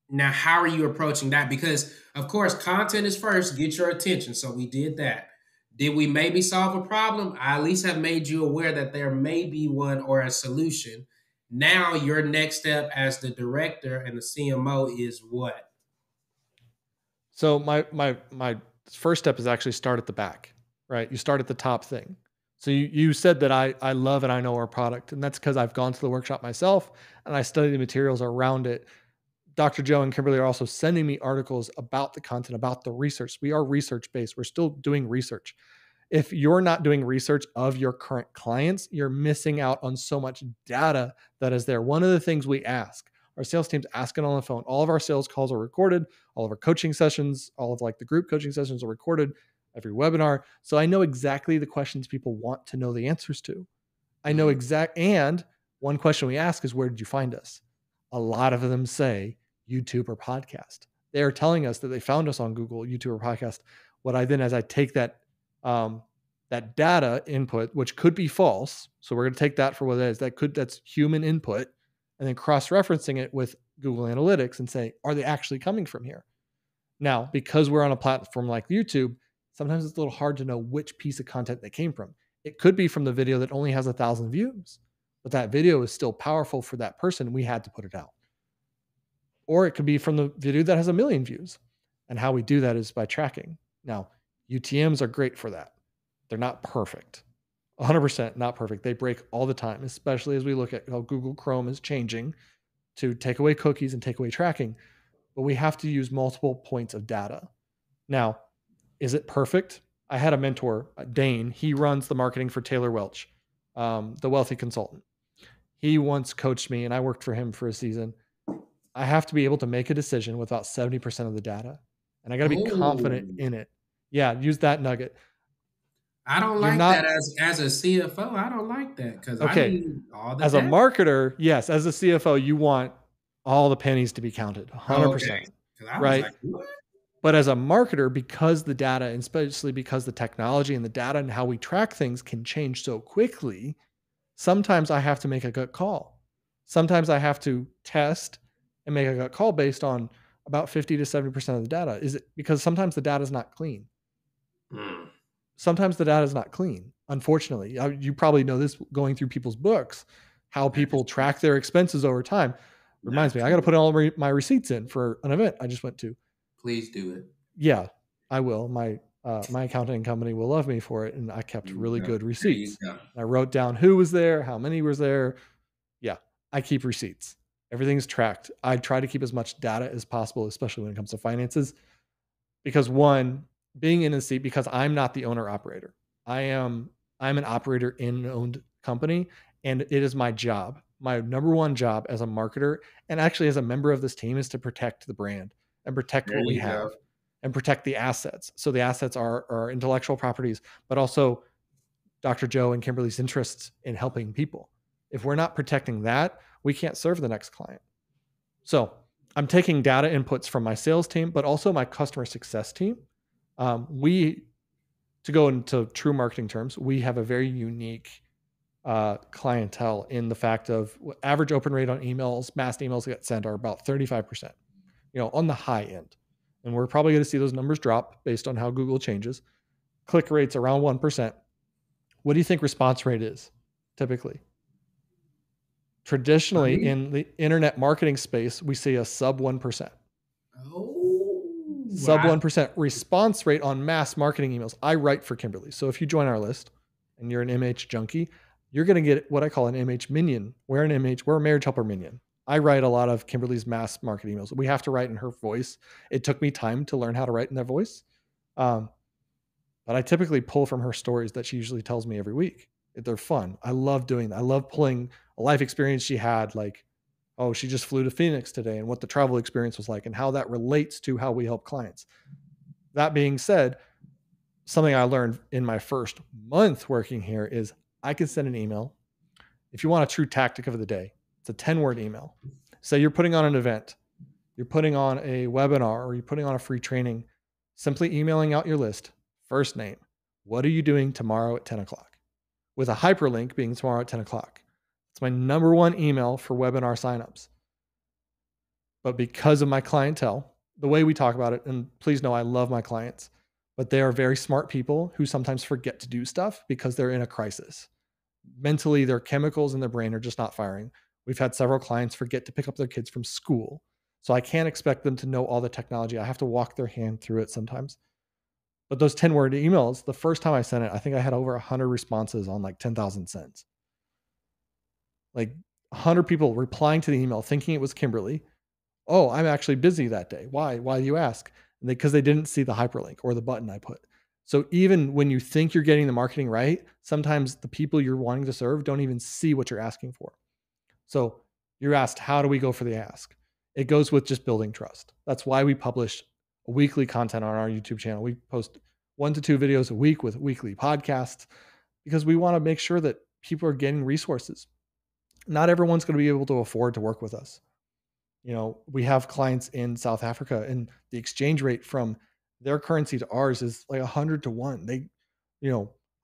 Now, how are you approaching that? Because, of course, content is first, get your attention. So we did that. Did we maybe solve a problem? I at least have made you aware that there may be one or a solution. Now, your next step as the director and the CMO is what? So my first step is actually start at the back, right? You start at the top thing. So you said that I love and I know our product, and that's because I've gone to the workshop myself and I study the materials around it. Dr. Joe and Kimberly are also sending me articles about the content, about the research. We are research based. We're still doing research. If you're not doing research of your current clients, you're missing out on so much data that is there. One of the things we ask, our sales team's asking on the phone, all of our sales calls are recorded, all of our coaching sessions, all of like the group coaching sessions are recorded, every webinar. So I know exactly the questions people want to know the answers to. I know and one question we ask is, where did you find us? A lot of them say YouTube or podcast. They are telling us that they found us on Google, YouTube, or podcast. What I then, as I take that data input, which could be false, so we're going to take that for what it is. That's human input, and then cross-referencing it with Google Analytics and say, are they actually coming from here? Now, because we're on a platform like YouTube, sometimes it's a little hard to know which piece of content they came from. It could be from the video that only has 1,000 views, but that video is still powerful for that person. We had to put it out. Or it could be from the video that has 1,000,000 views. And how we do that is by tracking. Now, UTMs are great for that. They're not perfect. 100% not perfect. They break all the time, especially as we look at how Google Chrome is changing to take away cookies and take away tracking. But we have to use multiple points of data. Now, is it perfect? I had a mentor, Dane. He runs the marketing for Taylor Welch, the wealthy consultant. He once coached me, and I worked for him for a season. I have to be able to make a decision with about 70% of the data, and I got to be confident Oh, in it. Yeah, use that nugget. I don't You're like that not as a CFO. I don't like that because I okay. need all the As a data. marketer, yes. As a CFO, you want all the pennies to be counted, Oh, okay. 100%, Because I was right? like, what? But as a marketer, because the data, and especially because the technology and the data and how we track things can change so quickly, sometimes I have to make a gut call. Sometimes I have to test and make a gut call based on about 50 to 70% of the data. Is it because sometimes the data is not clean? Mm, Sometimes the data is not clean. Unfortunately, you probably know this going through people's books, how that is people track their expenses over time. Reminds not me, I got to true. put all my receipts in for an event I just went to. Please do it. Yeah, I will. My accounting company will love me for it. And I There kept you really go. good There you receipts. go. I wrote down who was there, how many was there. Yeah, I keep receipts. Everything's tracked. I try to keep as much data as possible, especially when it comes to finances, because one, being in a seat, because I'm not the owner operator. I am I'm an operator in an owned company, and it is my job. My number one job as a marketer and actually as a member of this team is to protect the brand and protect There what we you go. have and protect the assets. So the assets are our intellectual properties, but also Dr. Joe and Kimberly's interests in helping people. If we're not protecting that, we can't serve the next client. So I'm taking data inputs from my sales team, but also my customer success team. We, to go into true marketing terms, we have a very unique clientele in the fact of average open rate on emails, mass emails that get sent are about 35%, on the high end. And we're probably going to see those numbers drop based on how Google changes. Click rates around 1%. What do you think response rate is typically? Traditionally, Honey? in the internet marketing space, we see a sub 1%. Oh, Sub 1% response rate on mass marketing emails. I write for Kimberly. So if you join our list and you're an MH junkie, you're going to get what I call an MH minion. We're a marriage helper minion. I write a lot of Kimberly's mass marketing emails. We have to write in her voice. It took me time to learn how to write in that voice. Um, but I typically pull from her stories that she usually tells me every week. They're fun. I love doing that. I love pulling a life experience she had, like, oh, she just flew to Phoenix today and what the travel experience was like and how that relates to how we help clients. That being said, something I learned in my first month working here is I can send an email. If you want a true tactic of the day, it's a 10-word email. Say you're putting on an event, you're putting on a webinar, or you're putting on a free training, simply emailing out your list, first name, what are you doing tomorrow at 10 o'clock? With a hyperlink being tomorrow at 10 o'clock. It's my number one email for webinar signups. But because of my clientele, the way we talk about it, and please know I love my clients, but they are very smart people who sometimes forget to do stuff because they're in a crisis. Mentally, their chemicals in their brain are just not firing. We've had several clients forget to pick up their kids from school. So I can't expect them to know all the technology. I have to walk their hand through it sometimes. But those 10-word emails, the first time I sent it, I think I had over 100 responses on like 10,000 cents. Like 100 people replying to the email thinking it was Kimberly. Oh, I'm actually busy that day. Why? Why do you ask? Because they didn't see the hyperlink or the button I put. So even when you think you're getting the marketing right, sometimes the people you're wanting to serve don't even see what you're asking for. So you're asked, how do we go for the ask? It goes with just building trust. That's why we publish weekly content on our YouTube channel. We post 1 to 2 videos a week with weekly podcasts because we want to make sure that people are getting resources. Not everyone's going to be able to afford to work with us. We have clients in South Africa and the exchange rate from their currency to ours is like 100 to 1.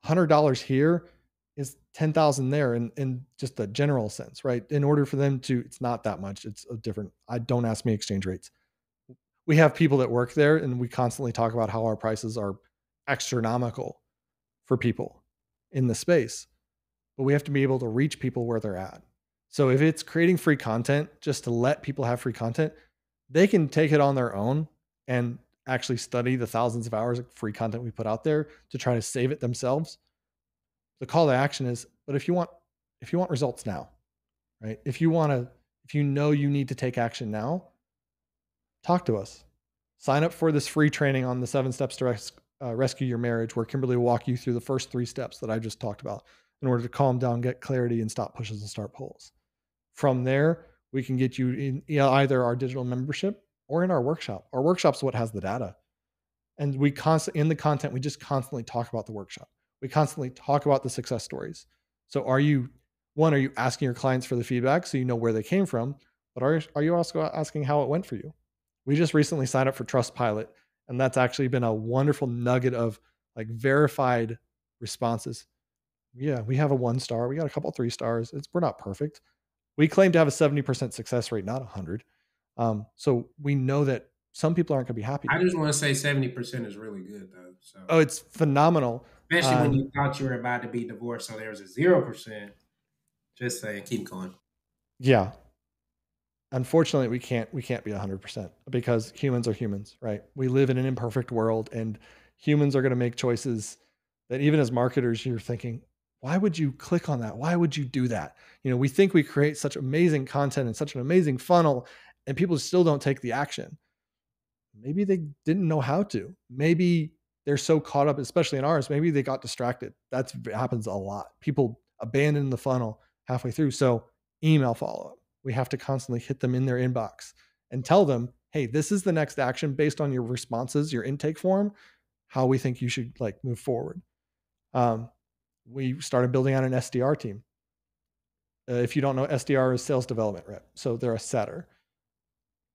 $100 here is 10,000 there in just a general sense, right? In order for them to, it's not that much. It's a different, I don't ask me exchange rates. We have people that work there and we constantly talk about how our prices are astronomical for people in the space, but we have to be able to reach people where they're at. So if it's creating free content just to let people have free content, they can take it on their own and actually study the thousands of hours of free content we put out there to try to save it themselves. The call to action is, but if you want results now, right? If you know you need to take action now, talk to us. Sign up for this free training on the 7 steps to rescue your marriage, where Kimberly will walk you through the first 3 steps that I just talked about in order to calm down, get clarity, and stop pushes and start pulls. From there, we can get you in either our digital membership or in our workshop. Our workshop's what has the data. And we constantly, in the content, we just constantly talk about the workshop. We constantly talk about the success stories. So are you asking your clients for the feedback so you know where they came from? But are you also asking how it went for you? We just recently signed up for Trustpilot, and that's actually been a wonderful nugget of like verified responses. Yeah, we have a 1 star. We got a couple 3 stars. We're not perfect. We claim to have a 70% success rate, not 100. So we know that some people aren't going to be happy. I just want to say 70% is really good though. So Oh, it's phenomenal. especially when Um, you thought you were about to be divorced, so there was a 0%. Just saying, keep going. yeah. Unfortunately, we can't be 100% because humans are humans, right? We live in an imperfect world, and Humans are going to make choices that even as marketers, you're thinking, why would you click on that? Why would you do that? We think we create such amazing content and such an amazing funnel, and people still don't take the action. Maybe they didn't know how to. Maybe they're so caught up, especially in ours, maybe they got distracted. That happens a lot. People abandon the funnel halfway through. So email follow-up. We have to constantly hit them in their inbox and tell them, hey, this is the next action based on your responses, your intake form, how we think you should like move forward. We started building out an SDR team. If you don't know, SDR is sales development rep. So they're a setter.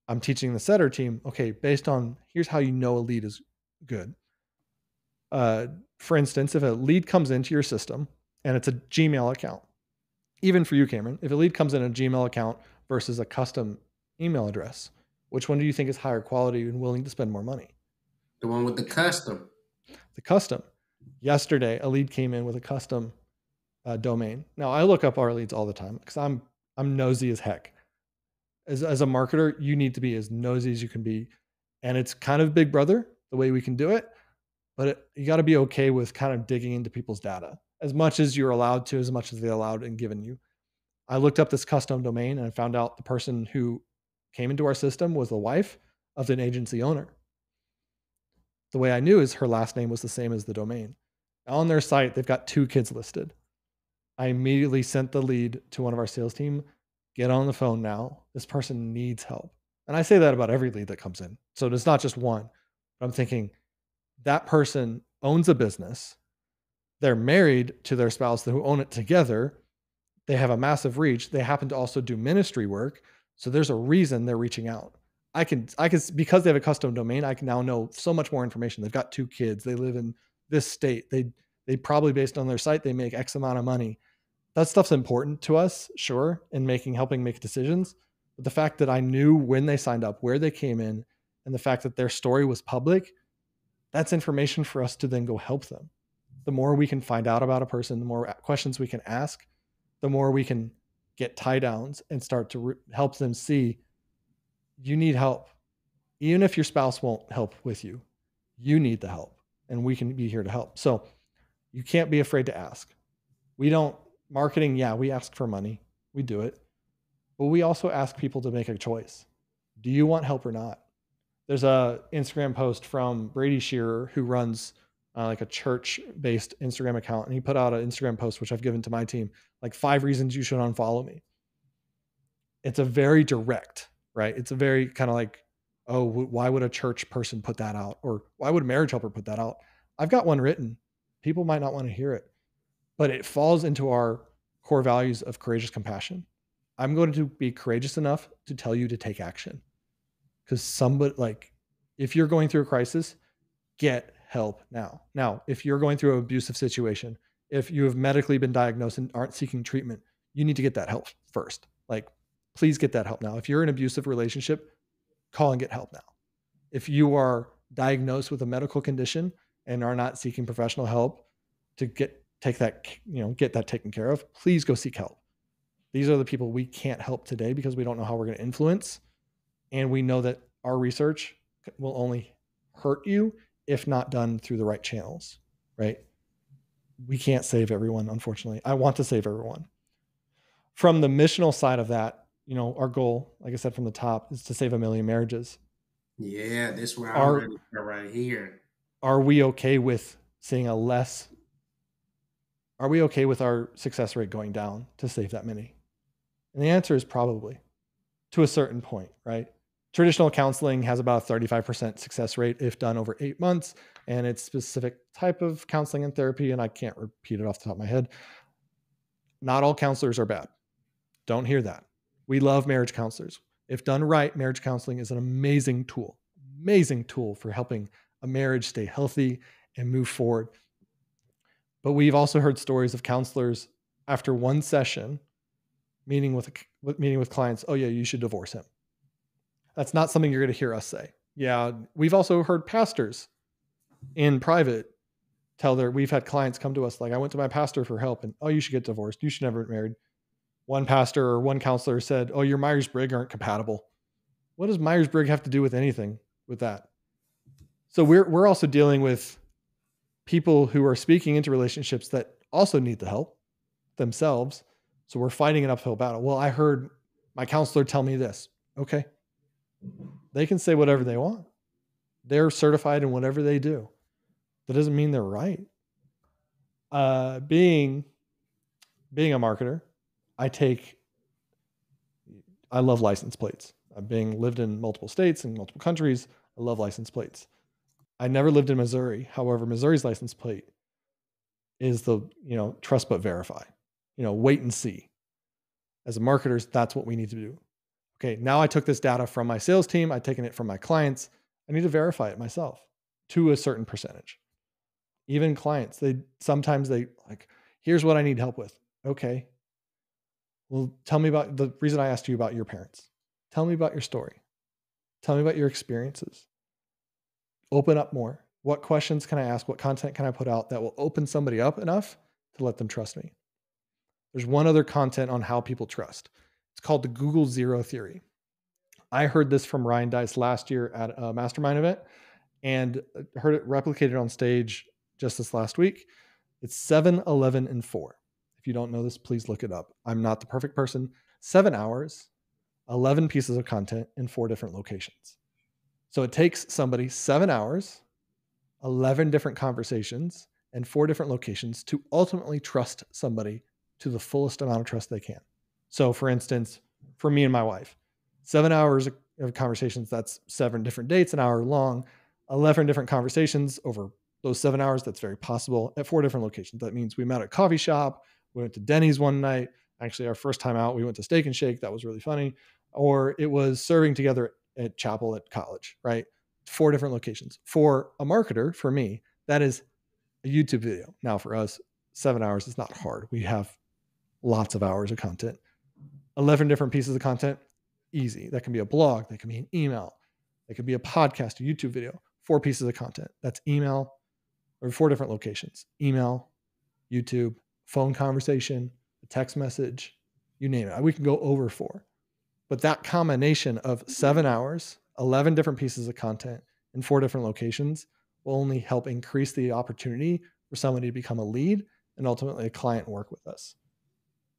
I'm teaching the setter team, okay, based on here's how you know a lead is good. For instance, if a lead comes into your system and it's a Gmail account, even for you, Cameron, if a lead comes in a Gmail account versus a custom email address, which one do you think is higher quality and willing to spend more money? The one with the custom. The custom. Yesterday, a lead came in with a custom domain. Now, I look up our leads all the time because I'm nosy as heck. As a marketer, you need to be as nosy as you can be. And it's kind of big brother, the way we can do it. But you got to be okay with kind of digging into people's data as much as you're allowed to, as much as they allowed and given you. I looked up this custom domain and I found out the person who came into our system was the wife of an agency owner. The way I knew is her last name was the same as the domain. On their site, they've got 2 kids listed. I immediately sent the lead to one of our sales team. Get on the phone now. This person needs help. And I say that about every lead that comes in. So it's not just one. But I'm thinking that person owns a business. They're married to their spouse who own it together. They have a massive reach. They happen to also do ministry work. So there's a reason they're reaching out. I can, because they have a custom domain, I can now know so much more information. They've got 2 kids. They live in this state. They probably, based on their site, they make X amount of money. That stuff's important to us, sure, in helping make decisions. But the fact that I knew when they signed up, where they came in, and the fact that their story was public, that's information for us to then go help them. The more we can find out about a person, the more questions we can ask, the more we can get tie downs and start to help them see you need help. Even if your spouse won't help with you, you need the help, and we can be here to help. So you can't be afraid to ask. We don't marketing. Yeah, we ask for money. We do it, but we also ask people to make a choice. Do you want help or not? There's a Instagram post from Brady Shearer who runs like a church-based Instagram account, and he put out an Instagram post, which I've given to my team, like 5 reasons you should unfollow me. It's a very direct, right? It's a very kind of like, oh, why would a church person put that out? Or why would a marriage helper put that out? I've got one written. People might not want to hear it, but it falls into our core values of courageous compassion. I'm going to be courageous enough to tell you to take action. Because somebody, like, if you're going through a crisis, get help now. Now, if you're going through an abusive situation, if you have medically been diagnosed and aren't seeking treatment, you need to get that help first. Like, please get that help now. If you're in an abusive relationship, call and get help now. If you are diagnosed with a medical condition and are not seeking professional help to get that taken care of, please go seek help. These are the people we can't help today because we don't know how we're going to influence. And we know that our research will only hurt you if not done through the right channels, right? We can't save everyone, unfortunately. I want to save everyone. From the missional side of that, our goal, like I said from the top, is to save 1 million marriages. Yeah, this is where I'm ready for right here. Are we okay with seeing are we okay with our success rate going down to save that many? And the answer is probably, to a certain point, right? Traditional counseling has about a 35% success rate if done over 8 months, and it's specific type of counseling and therapy, and I can't repeat it off the top of my head. Not all counselors are bad. Don't hear that. We love marriage counselors. If done right, marriage counseling is an amazing tool for helping a marriage stay healthy and move forward. But we've also heard stories of counselors after one session meeting with clients, oh yeah, you should divorce him. That's not something you're going to hear us say. Yeah, we've also heard pastors in private we've had clients come to us like, I went to my pastor for help and, oh, you should get divorced. You should never get married. One pastor or one counselor said, oh, your Myers-Briggs aren't compatible. What does Myers-Briggs have to do with anything with that? So we're also dealing with people who are speaking into relationships that also need the help themselves. So we're fighting an uphill battle. Well, I heard my counselor tell me this. Okay. They can say whatever they want. They're certified in whatever they do. That doesn't mean they're right. Being a marketer, I take I love license plates. I've being lived in multiple states and multiple countries. I love license plates. I never lived in Missouri. However, Missouri's license plate is the, trust but verify. Wait and see. As marketers, that's what we need to do. Okay, now I took this data from my sales team, I've taken it from my clients. I need to verify it myself to a certain percentage. Even clients, they sometimes like, here's what I need help with. Okay. Well, tell me about the reason I asked you about your parents. Tell me about your story. Tell me about your experiences. Open up more. What questions can I ask? What content can I put out that will open somebody up enough to let them trust me? There's one other content on how people trust. It's called the Google Zero Theory. I heard this from Ryan Dice last year at a mastermind event and heard it replicated on stage just this last week. It's 7, 11, and 4. If you don't know this, please look it up. I'm not the perfect person. 7 hours, 11 pieces of content in 4 different locations. So it takes somebody 7 hours, 11 different conversations, and 4 different locations to ultimately trust somebody to the fullest amount of trust they can. So for instance, for me and my wife, 7 hours of conversations, that's 7 different dates, an hour long, 11 different conversations over those 7 hours. That's very possible at 4 different locations. That means we met at a coffee shop. We went to Denny's one night. Actually, our first time out, we went to Steak and Shake. That was really funny. Or it was serving together at chapel at college, right? 4 different locations. For a marketer, for me, that is a YouTube video. Now for us, 7 hours is not hard. We have lots of hours of content. 11 different pieces of content, easy. That can be a blog, that can be an email, that could be a podcast, a YouTube video, 4 pieces of content. That's email, or 4 different locations: email, YouTube, phone conversation, a text message, you name it. We can go over 4. But that combination of 7 hours, 11 different pieces of content in 4 different locations will only help increase the opportunity for somebody to become a lead and ultimately a client work with us.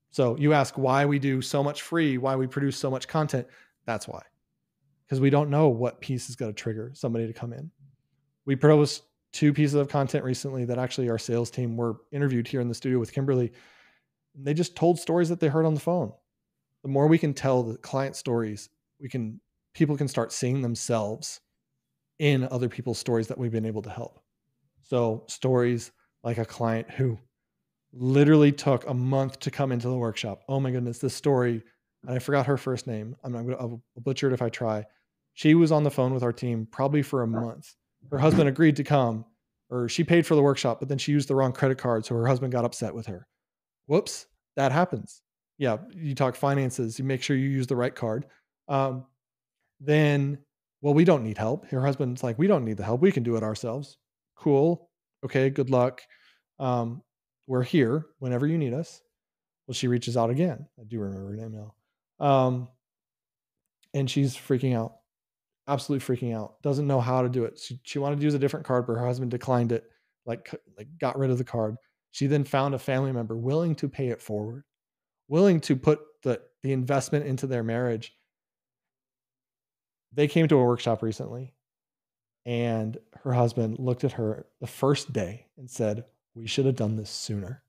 So you ask why we do so much free, why we produce so much content. That's why. Because we don't know what piece is going to trigger somebody to come in. We produced 2 pieces of content recently that actually our sales team were interviewed here in the studio with Kimberly. They just told stories that they heard on the phone. The more we can tell the client stories, people can start seeing themselves in other people's stories that we've been able to help. So stories like a client who literally took a month to come into the workshop. Oh my goodness, this story, and I forgot her first name. I'll butcher it if I try. She was on the phone with our team probably for a month. Her husband agreed to come, or she paid for the workshop, but then she used the wrong credit card, so her husband got upset with her. Whoops, that happens. Yeah, you talk finances, you make sure you use the right card. Then, well, we don't need help. Her husband's like, we don't need the help. We can do it ourselves. Cool. Okay, good luck. We're here whenever you need us. Well, she reaches out again. I do remember her name now. And she's freaking out, absolutely freaking out. Doesn't know how to do it. She wanted to use a different card, but her husband declined it, like got rid of the card. She then found a family member willing to pay it forward, willing to put the investment into their marriage. They came to a workshop recently, and her husband looked at her the first day and said, "We should have done this sooner."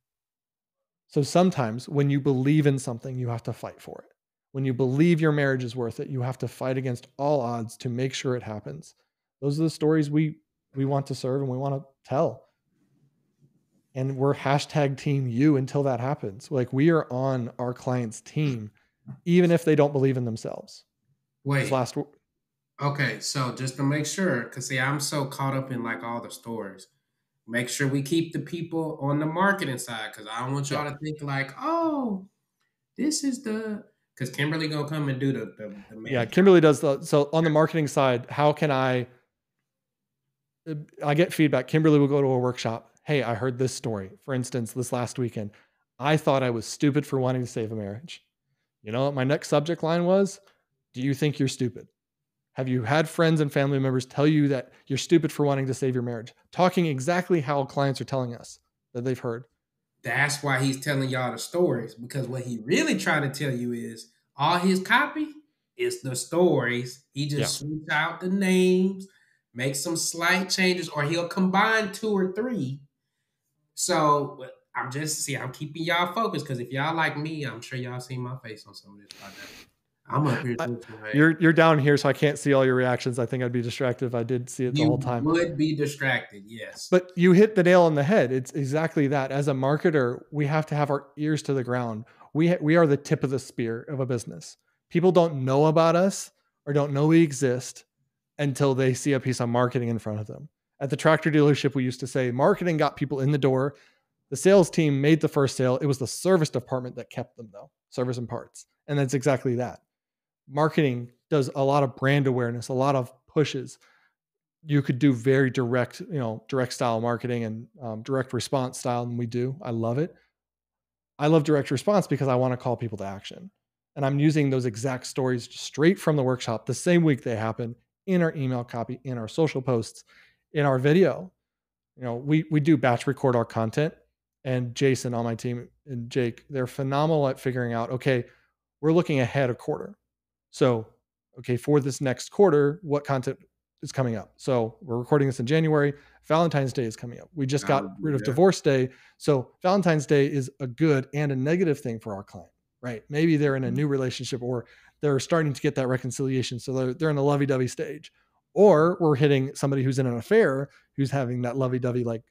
So sometimes when you believe in something, you have to fight for it. When you believe your marriage is worth it, you have to fight against all odds to make sure it happens. Those are the stories we want to serve and we want to tell. And we're hashtag team you until that happens. Like, we are on our client's team, even if they don't believe in themselves. Wait. Okay, so just to make sure, because see, I'm so caught up in like all the stories. Make sure we keep the people on the marketing side, because I don't want Yeah. y'all to think like, oh, this is the because Kimberly gonna come and do the Yeah, main. Kimberly does so on the marketing side. How can I get feedback? Kimberly will go to a workshop. Hey, I heard this story. For instance, this last weekend, I thought I was stupid for wanting to save a marriage. You know what my next subject line was? Do you think you're stupid? Have you had friends and family members tell you that you're stupid for wanting to save your marriage? Talking exactly how clients are telling us that they've heard. That's why he's telling y'all the stories, because what he really trying to tell you is all his copy is the stories. He Yeah. just switch out the names, make some slight changes, or he'll combine two or three. So I'm keeping y'all focused, because if y'all like me, I'm sure y'all seen my face on some of this by now. I'm up here I, looking like you're down here, so I can't see all your reactions. I think I'd be distracted if I did see it the whole you time. would be distracted. Yes. But you hit the nail on the head. It's exactly that. As a marketer, we have to have our ears to the ground. We are the tip of the spear of a business. People don't know about us or don't know we exist until they see a piece of marketing in front of them. At the tractor dealership, we used to say marketing got people in the door. The sales team made the first sale. It was the service department that kept them, though, service and parts. And that's exactly that. Marketing does a lot of brand awareness, a lot of pushes. You could do very direct, direct style marketing and direct response style, and we do. I love it. I love direct response because I want to call people to action. And I'm using those exact stories straight from the workshop the same week they happen in our email copy, in our social posts, in our video. We do batch record our content, and Jason on my team and Jake, they're phenomenal at figuring out, okay, we're looking ahead a quarter. So, okay, for this next quarter, what content is coming up? So we're recording this in January. Valentine's Day is coming up. We just I got would rid do of that. Divorce Day. So Valentine's Day is a good and a negative thing for our client, right? Maybe they're in a new relationship or they're starting to get that reconciliation. So they're in a lovey-dovey stage. Or we're hitting somebody who's in an affair, who's having that lovey-dovey, like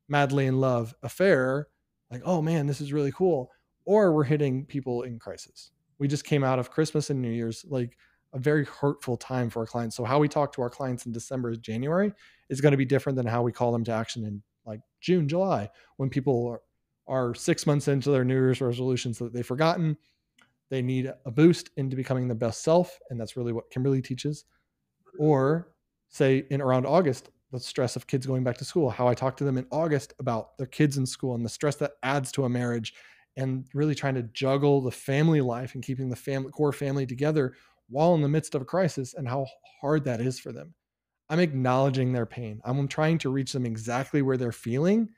madly in love affair. Like, oh man, this is really cool. Or we're hitting people in crisis. We just came out of Christmas and New Year's, like a very hurtful time for our clients. So how we talk to our clients in December, January is going to be different than how we call them to action in like June, July, when people are 6 months into their New Year's resolutions that they've forgotten. They need a boost into becoming the best self. And that's really what Kimberly teaches. Or say in around August, the stress of kids going back to school, how I talk to them in August about their kids in school and the stress that adds to a marriage, and really trying to juggle the family life and keeping the core family together while in the midst of a crisis, and how hard that is for them. I'm acknowledging their pain. I'm trying to reach them exactly where they're feeling,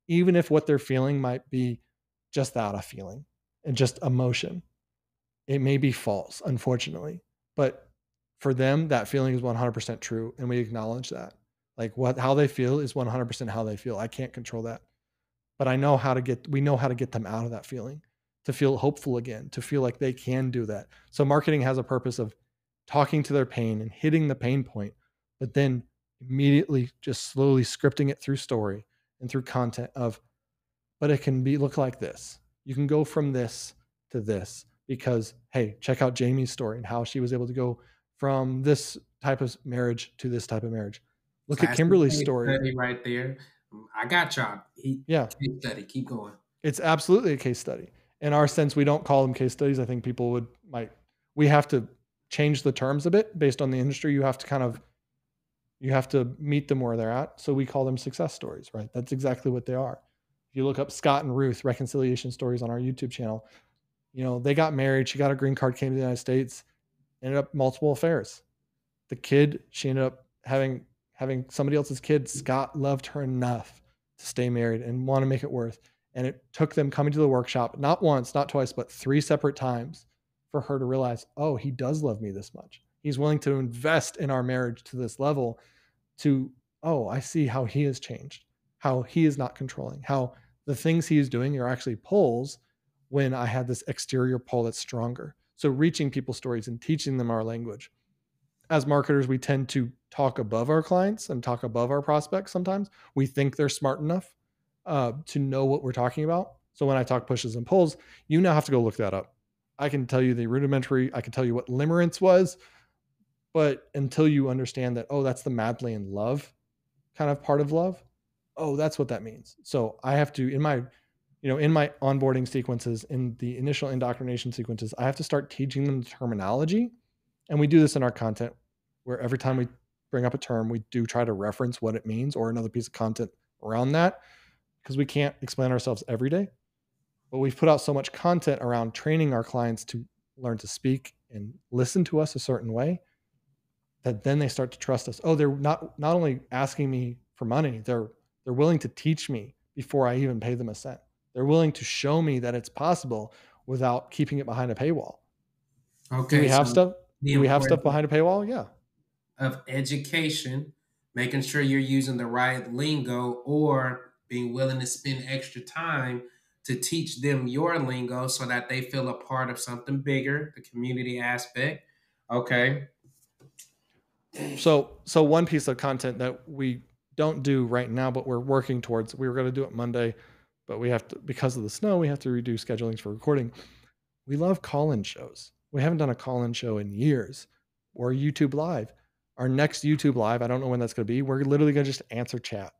even if what they're feeling might be just that, a feeling and just emotion. It may be false, unfortunately, but for them, that feeling is 100% true. And we acknowledge that. Like how they feel is 100% how they feel. I can't control that, but we know how to get them out of that feeling, to feel hopeful again, to feel like they can do that. So marketing has a purpose of talking to their pain and hitting the pain point, but then immediately just slowly scripting it through story and through content of, but it can look like this. You can go from this to this because, hey, check out Jamie's story and how she was able to go from this type of marriage to this type of marriage. Look at Classic Kimberly's case story. study right there. I got y'all. Yeah, Case study. Keep going. it's absolutely a case study. In our sense, we don't call them case studies. I think people we have to change the terms a bit based on the industry. You have to meet them where they're at. So we call them success stories, right? That's exactly what they are. If you look up Scott and Ruth reconciliation stories on our YouTube channel, they got married. She got a green card, came to the United States, ended up multiple affairs. The kid, she ended up having somebody else's kid. Scott loved her enough to stay married and want to make it worth. And it took them coming to the workshop, not once, not twice, but 3 separate times for her to realize, oh, he does love me this much. He's willing to invest in our marriage to this level to, oh, I see how he has changed, how he is not controlling, how the things he is doing are actually pulls when I had this exterior pull that's stronger. So reaching people's stories and teaching them our language. As marketers, we tend to talk above our clients and talk above our prospects sometimes. We think they're smart enough to know what we're talking about. So when I talk pushes and pulls, you now have to go look that up. I can tell you the rudimentary, I can tell you what limerence was, but until you understand that, oh, that's the madly in love kind of part of love. Oh, that's what that means. So I have to, in my onboarding sequences, in the initial indoctrination sequences, I have to start teaching them the terminology. And we do this in our content where every time we bring up a term, we do try to reference what it means or another piece of content around that, because we can't explain ourselves every day. But we've put out so much content around training our clients to learn to speak and listen to us a certain way that then they start to trust us. Oh, they're not only asking me for money, they're willing to teach me before I even pay them a cent. They're willing to show me that it's possible without keeping it behind a paywall. Do we Okay, have so stuff? the Do we have importance stuff behind a paywall? Yeah. of education, making sure you're using the right lingo, or being willing to spend extra time to teach them your lingo so that they feel a part of something bigger, the community aspect. Okay. So one piece of content that we don't do right now, but we're working towards. We were going to do it Monday, but we have to, because of the snow, we have to redo schedulings for recording. We love call-in shows. We haven't done a call-in show in years, or YouTube Live. Our next YouTube Live, I don't know when that's going to be. We're literally going to just answer chat.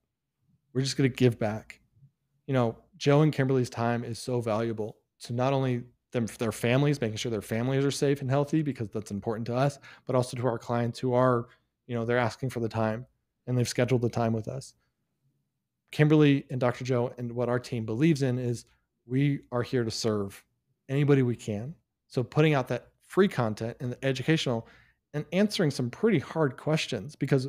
We're just going to give back. Joe and Kimberly's time is so valuable to not only them, their families, making sure their families are safe and healthy, because that's important to us, but also to our clients who are, they're asking for the time and they've scheduled the time with us. Kimberly and Dr. Joe and what our team believes in is we are here to serve anybody we can. So putting out that free content and the educational and answering some pretty hard questions, because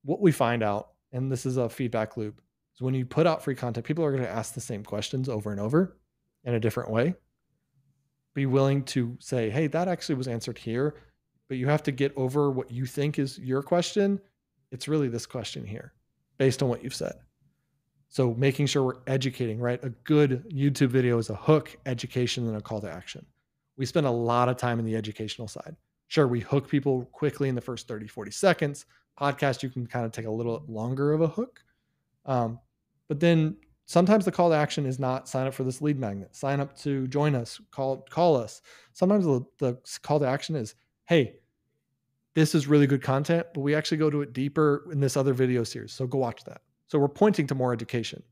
what we find out, and this is a feedback loop, is when you put out free content, people are going to ask the same questions over and over in a different way. Be willing to say, hey, that actually was answered here, but you have to get over what you think is your question. It's really this question here based on what you've said. So making sure we're educating, right? A good YouTube video is a hook, education, and a call to action. We spend a lot of time in the educational side. Sure, we hook people quickly in the first 30, 40 seconds. Podcast, you can kind of take a little longer of a hook. But then sometimes the call to action is not sign up for this lead magnet, sign up to join us, call us. Sometimes the call to action is, hey, this is really good content, but we actually go to it deeper in this other video series. So go watch that. So we're pointing to more education.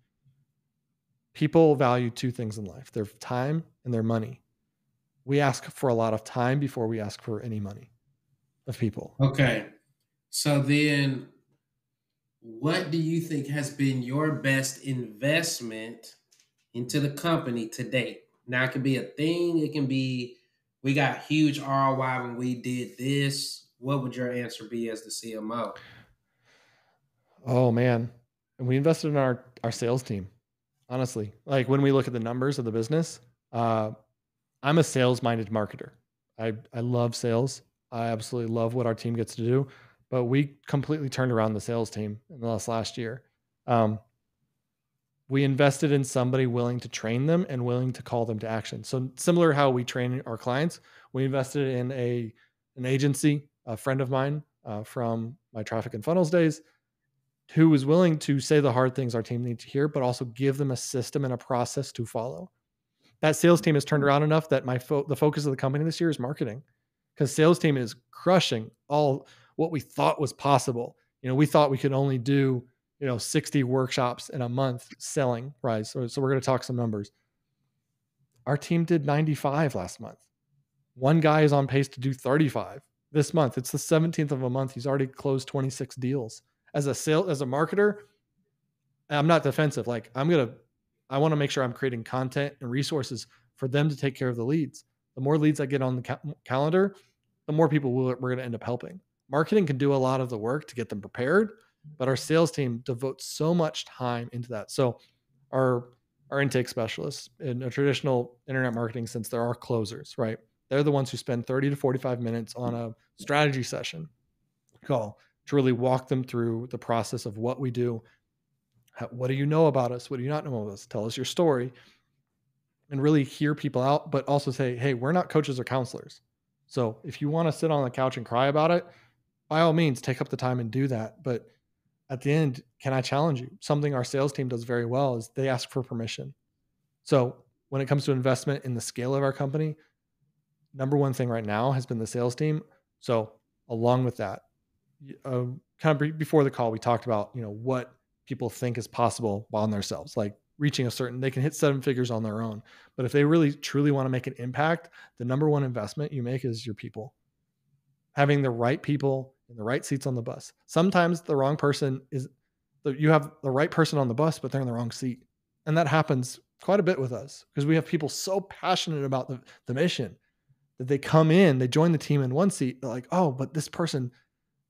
People value two things in life: their time and their money. We ask for a lot of time before we ask for any money of people. Okay. So then, what do you think has been your best investment into the company to date? Now, it can be a thing, it can be we got huge ROI when we did this. What would your answer be as the CMO? Oh man. And we invested in our sales team. Honestly, like when we look at the numbers of the business, I'm a sales minded marketer. I love sales. I absolutely love what our team gets to do, but we completely turned around the sales team in the last year. Um, we invested in somebody willing to train them and willing to call them to action. So similar how we train our clients, we invested in an agency, a friend of mine from my traffic and funnels days, who was willing to say the hard things our team needs to hear, but also give them a system and a process to follow. That sales team has turned around enough that the focus of the company this year is marketing, because sales team is crushing all what we thought was possible. We thought we could only do 60 workshops in a month selling, right? So we're going to talk some numbers. Our team did 95 last month. One guy is on pace to do 35 this month. It's the 17th of a month. He's already closed 26 deals. As a marketer, I'm not defensive. Like I want to make sure I'm creating content and resources for them to take care of the leads. The more leads I get on the calendar, the more people we're going to end up helping. Marketing can do a lot of the work to get them prepared, but our sales team devotes so much time into that. So our intake specialists in a traditional internet marketing sense, there are closers, right? They're the ones who spend 30 to 45 minutes on a strategy session call to really walk them through the process of what we do. What do you know about us? What do you not know about us? Tell us your story, and really hear people out, but also say, hey, we're not coaches or counselors. So if you want to sit on the couch and cry about it, by all means, take up the time and do that. But at the end, can I challenge you? Something our sales team does very well is they ask for permission. So when it comes to investment in the scale of our company, number one thing right now has been the sales team. So along with that, kind of before the call, we talked about, what people think is possible on themselves, like reaching they can hit 7 figures on their own. But if they really truly want to make an impact, the number one investment you make is your people. Having the right people in the right seats on the bus. Sometimes the wrong person you have the right person on the bus, but they're in the wrong seat. And that happens quite a bit with us because we have people so passionate about the mission, that they come in, they join the team in one seat. They're like, oh, but this person,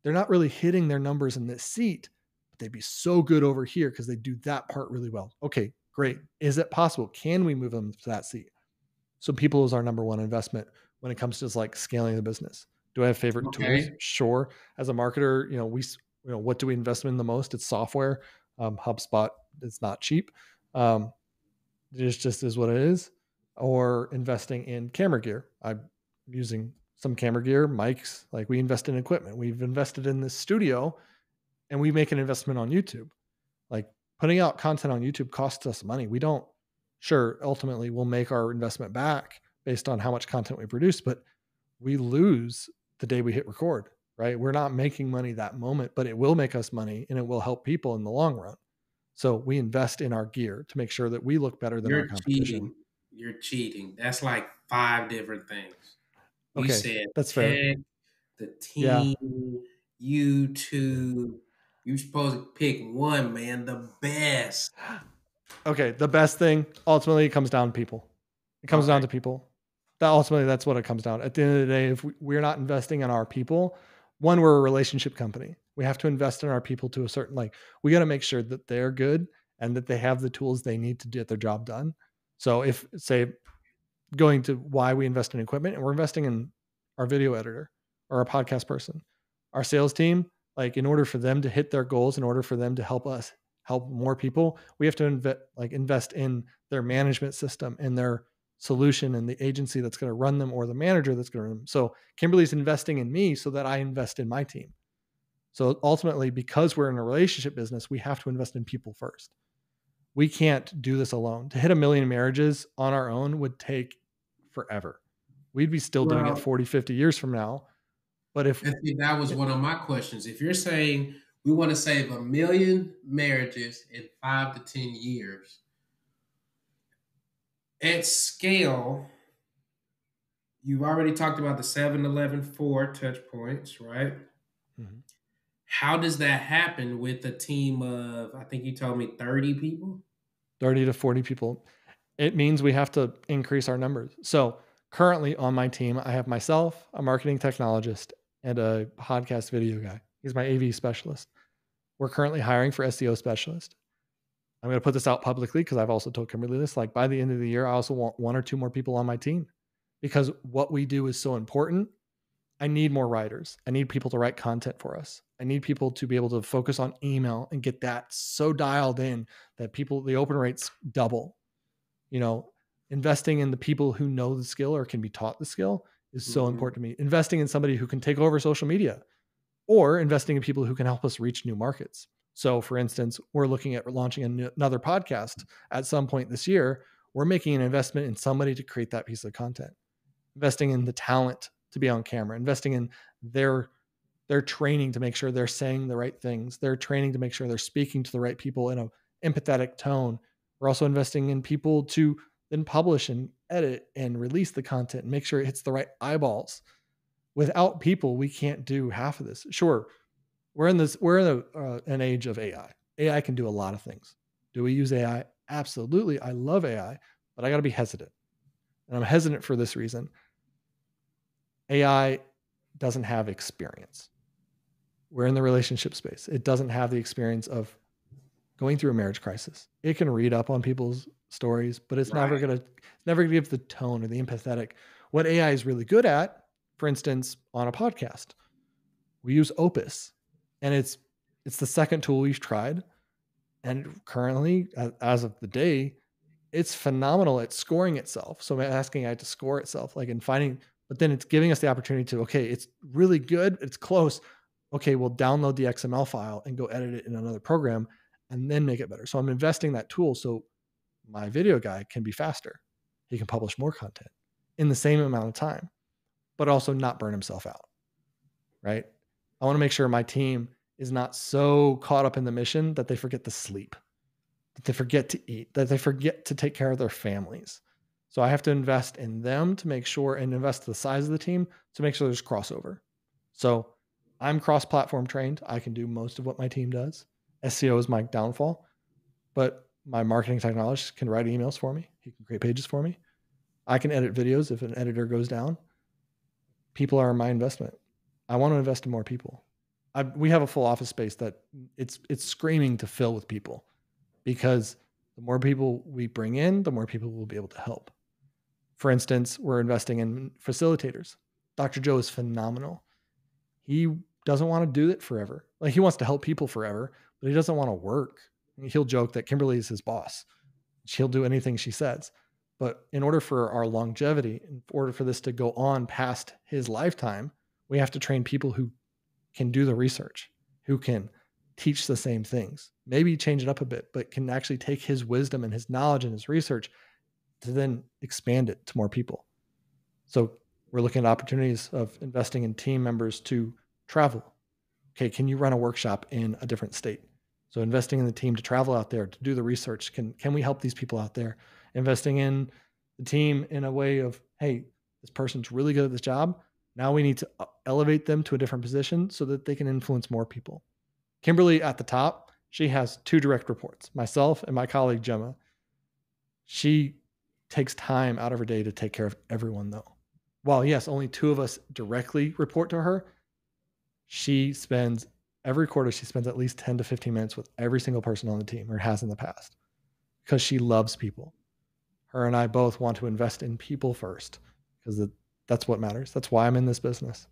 they're not really hitting their numbers in this seat, but they'd be so good over here because they do that part really well. Okay, great. Is it possible? Can we move them to that seat? So people is our number one investment when it comes to just like scaling the business. Do I have favorite tools? Okay. Sure. As a marketer, what do we invest in the most? It's software. HubSpot is not cheap. Um, it just is what it is. Or investing in camera gear. I'm using some camera gear, mics. Like we invest in equipment. We've invested in this studio, and we make an investment on YouTube. Like putting out content on YouTube costs us money. We don't, sure, ultimately we'll make our investment back based on how much content we produce, but we lose the day we hit record, right? We're not making money that moment, but it will make us money and it will help people in the long run. So we invest in our gear to make sure that we look better than our You're competition. cheating. You're cheating. That's like five different things. You Okay, said that's fair. tech, the Yeah. team, YouTube. You're supposed to pick one, man, the best. Okay, the best thing ultimately comes down to people. It comes down Okay. to people. That's what it comes down. At the end of the day, if we're not investing in our people, one, we're a relationship company. We have to invest in our people to a certain like we got to make sure that they're good and that they have the tools they need to get their job done. So if say going to why we invest in equipment and we're investing in our video editor or our podcast person, our sales team, like in order for them to hit their goals, in order for them to help us help more people, we have to invest in their management system and their solution and the agency that's going to run them or the manager that's going to run them. So Kimberly's investing in me so that I invest in my team. So ultimately, because we're in a relationship business, we have to invest in people first. We can't do this alone. To hit a million marriages on our own would take forever. We'd be still doing it Well, 40, 50 years from now. But if I think that was one of my questions. If you're saying we want to save 1 million marriages in 5 to 10 years at scale, you've already talked about the 7-Eleven 4 touch points, right? Mhm. How does that happen with a team of, I think you told me 30 people? 30 to 40 people, it means we have to increase our numbers. So currently on my team, I have myself, a marketing technologist, and a podcast video guy. He's my AV specialist. We're currently hiring for SEO specialist. I'm going to put this out publicly because I've also told Kimberly this. Like by the end of the year, I also want one or two more people on my team because what we do is so important. I need more writers. I need people to write content for us. I need people to be able to focus on email and get that so dialed in that the open rates double. You know, investing in the people who know the skill or can be taught the skill is so Mhm. important to me. Investing in somebody who can take over social media or investing in people who can help us reach new markets. So, for instance, we're looking at launching another podcast at some point this year. We're making an investment in somebody to create that piece of content, investing in the talent to be on camera, investing in their their training to make sure they're saying the right things, their training to make sure they're speaking to the right people in an empathetic tone. We're also investing in people to then publish and edit and release the content and make sure it hits the right eyeballs. Without people, we can't do half of this. Sure, we're in an age of AI. AI can do a lot of things. Do we use AI? Absolutely. I love AI, but I got to be hesitant. And I'm hesitant for this reason. AI doesn't have experience. We're in the relationship space. It doesn't have the experience of going through a marriage crisis. It can read up on people's stories, but Right. it's never gonna give the tone or the empathetic. What AI is really good at, for instance, on a podcast, we use Opus, and it's the second tool we've tried, and currently, as of the day, it's phenomenal at scoring itself. So I'm asking AI to score itself, like in finding, but then it's giving us the opportunity to, okay, it's really good, it's close. Okay, we'll download the XML file and go edit it in another program and then make it better. So I'm investing that tool so my video guy can be faster. He can publish more content in the same amount of time, but also not burn himself out, right? I want to make sure my team is not so caught up in the mission that they forget to sleep, that they forget to eat, that they forget to take care of their families. So I have to invest in them to make sure and invest the size of the team to make sure there's crossover. So I'm cross platform trained. I can do most of what my team does. SEO is my downfall, but my marketing technologist can write emails for me. He can create pages for me. I can edit videos if an editor goes down. People are my investment. I want to invest in more people. We have a full office space that it's screaming to fill with people, because the more people we bring in, the more people we'll be able to help. For instance, we're investing in facilitators. Dr. Joe is phenomenal. He doesn't want to do it forever. Like, he wants to help people forever, but he doesn't want to work. He'll joke that Kimberly is his boss. She'll do anything she says. But in order for our longevity, in order for this to go on past his lifetime, we have to train people who can do the research, who can teach the same things, maybe change it up a bit, but can actually take his wisdom and his knowledge and his research to then expand it to more people. So we're looking at opportunities of investing in team members to travel. Okay, can you run a workshop in a different state? So investing in the team to travel out there to do the research. Can we help these people out there? Investing in the team in a way of, hey, this person's really good at this job. Now we need to elevate them to a different position so that they can influence more people. Kimberly at the top, she has 2 direct reports, myself and my colleague Gemma. She takes time out of her day to take care of everyone, though. While, yes, only 2 of us directly report to her, she spends every quarter, she spends at least 10 to 15 minutes with every single person on the team, or has in the past, because she loves people. Her and I both want to invest in people first, because that's what matters. That's why I'm in this business.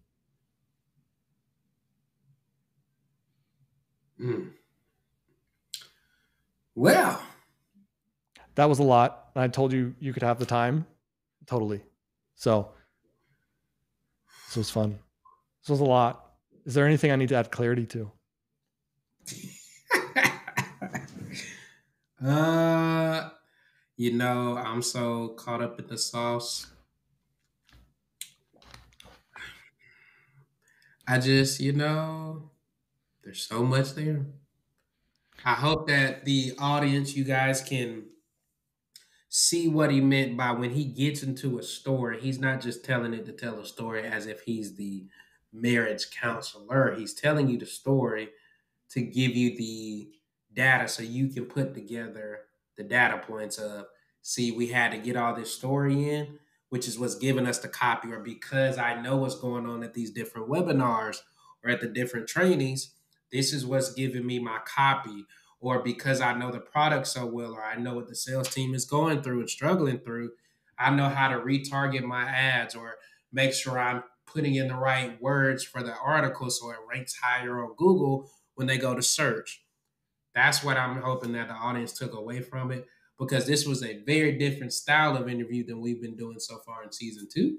Well, that was a lot. I told you you could have the time. Totally. So this was fun. This was a lot. Is there anything I need to add clarity to? I'm so caught up in the sauce. I just, there's so much there. I hope that the audience, you guys can see what he meant by when he gets into a story. He's not just telling it to tell a story as if he's the marriage counselor. He's telling you the story to give you the data so you can put together the data points of, see, we had to get all this story in, which is what's giving us the copy, or because I know what's going on at these different webinars or at the different trainings, this is what's giving me my copy. Or because I know the product so well, or I know what the sales team is going through and struggling through, I know how to retarget my ads or make sure I'm putting in the right words for the article so it ranks higher on Google when they go to search. That's what I'm hoping that the audience took away from it, because this was a very different style of interview than we've been doing so far in season 2.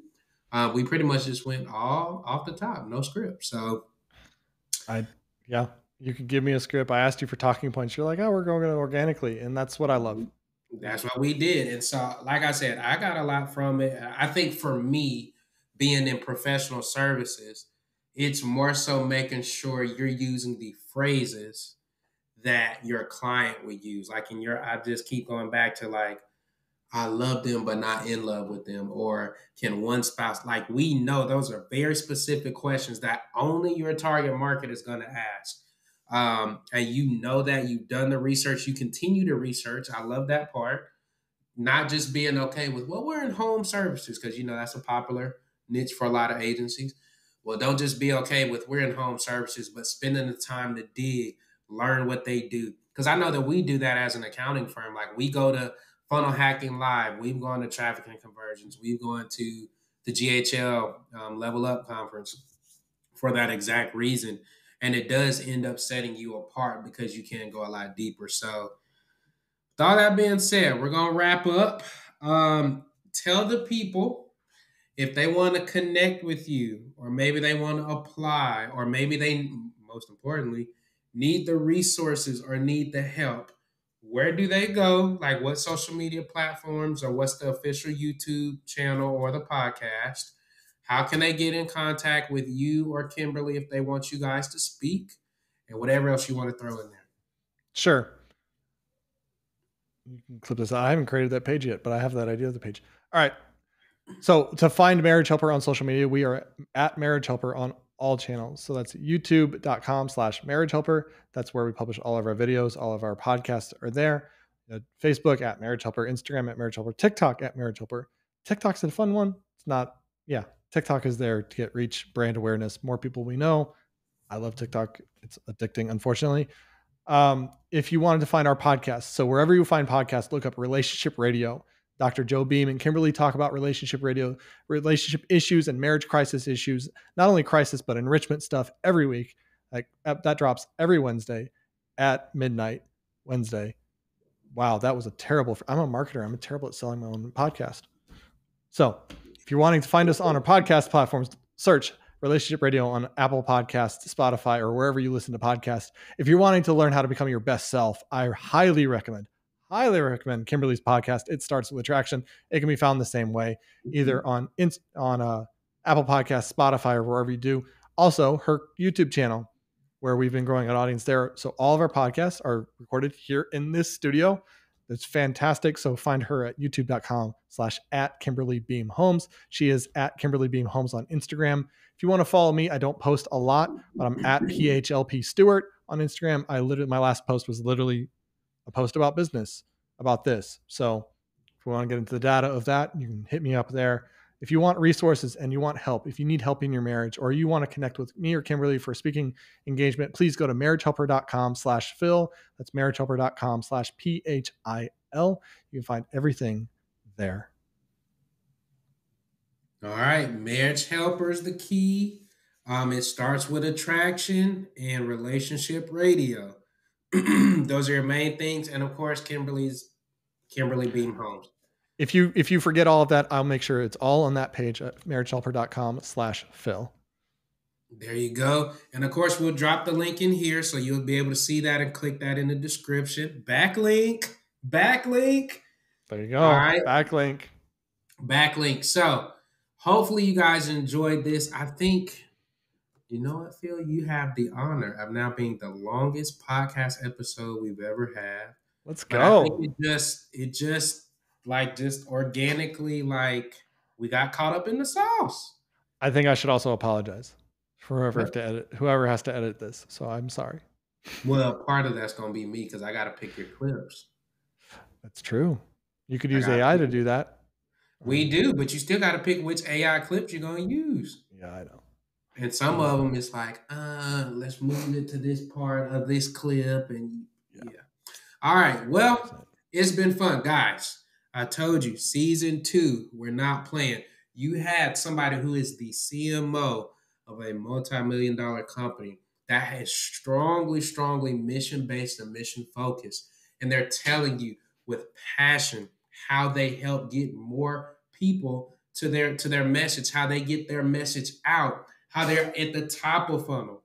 We pretty much just went all off the top, no script. So, yeah, you could give me a script. I asked you for talking points. You're like, oh, we're going organically. And that's what I love. that's what we did. And so, like I said, I got a lot from it. I think for me, being in professional services, it's more so making sure you're using the phrases that your client would use. Like I just keep going back to, like, I love them but not in love with them, or can one spouse, like, we know those are very specific questions that only your target market is going to ask. And you know that you've done the research, you continue to research. I love that part. Not just being okay with, well, we're in home services, because that's a popular niche for a lot of agencies. Well, don't just be okay with, we're in home services, but spending the time to dig, learn what they do. Because I know that we do that as an accounting firm. Like, we go to Funnel Hacking Live, we've gone to Traffic and Conversions, we've gone to the GHL Level Up Conference for that exact reason. And it does end up setting you apart because you can go a lot deeper. So, with all that being said, we're gonna wrap up. Tell the people, if they want to connect with you, or maybe they want to apply, or maybe they, most importantly, need the resources or need the help. Where do they go? Like, what social media platforms, or what's the official YouTube channel or the podcast? How can they get in contact with you or Kimberly if they want you guys to speak, and whatever else you want to throw in there? Sure. You can clip this out. I haven't created that page yet, but I have that idea of the page. All right. So to find Marriage Helper on social media, we are at Marriage Helper on all channels. So that's youtube.com/Marriage Helper. That's where we publish all of our videos. All of our podcasts are there. Facebook at Marriage Helper, Instagram at Marriage Helper, TikTok at Marriage Helper. TikTok's a fun one. It's not, yeah. TikTok is there to get reach, brand awareness, more people we know. I love TikTok. It's addicting, unfortunately. If you wanted to find our podcast, so wherever you find podcasts, look up Relationship Radio. Dr. Joe Beam and Kimberly talk about relationship radio, relationship issues and marriage crisis issues, not only crisis, but enrichment stuff every week. Like that drops every Wednesday at midnight Wednesday. Wow, that was a terrible, I'm a marketer. I'm terrible at selling my own podcast. So if you're wanting to find us on our podcast platforms, search Relationship Radio on Apple Podcasts, Spotify, or wherever you listen to podcasts. If you're wanting to learn how to become your best self, I highly recommend Kimberly's podcast. It Starts with Attraction. It can be found the same way, either on Apple Podcasts, Spotify, or wherever you do. Also, her YouTube channel, where we've been growing an audience there. So all of our podcasts are recorded here in this studio. It's fantastic. So find her at youtube.com/@KimberlyBeamHomes. She is at Kimberly Beam Homes on Instagram. If you want to follow me, I don't post a lot, but I'm at PHLP Stewart on Instagram. My last post was literally a post about business, about this. So if we want to get into the data of that, you can hit me up there. If you want resources and you want help, if you need help in your marriage, or you want to connect with me or Kimberly for a speaking engagement, please go to marriagehelper.com/Phil. That's marriagehelper.com/PHIL. You can find everything there. All right, marriage helper is the key. It starts with attraction and relationship radio. Those are your main things, and of course, Kimberly Beam Homes. If you forget all of that, I'll make sure it's all on that page at marriagehelper.com/Phil. There you go. And of course, we'll drop the link in here so you'll be able to see that and click that in the description. Backlink. There you go. All right. Backlink. So hopefully you guys enjoyed this. I think, you know what, Phil? You have the honor of now being the longest podcast episode we've ever had. Let's But I think go. it just organically, like, we got caught up in the sauce. I think I should also apologize for whoever has to edit this. So I'm sorry. Well, part of that's going to be me because I got to pick your clips. That's true. You could use AI to do that. We do, but you still got to pick which AI clips you're going to use. Yeah, I know. And some of them, it's like, let's move it to this part of this clip. And yeah. All right. Well, it's been fun, guys. I told you, season 2, we're not playing. You had somebody who is the CMO of a multi-million-dollar company that is strongly mission-based and mission-focused. And they're telling you with passion how they help get more people to their message, how they get their message out, how they're at the top of funnel.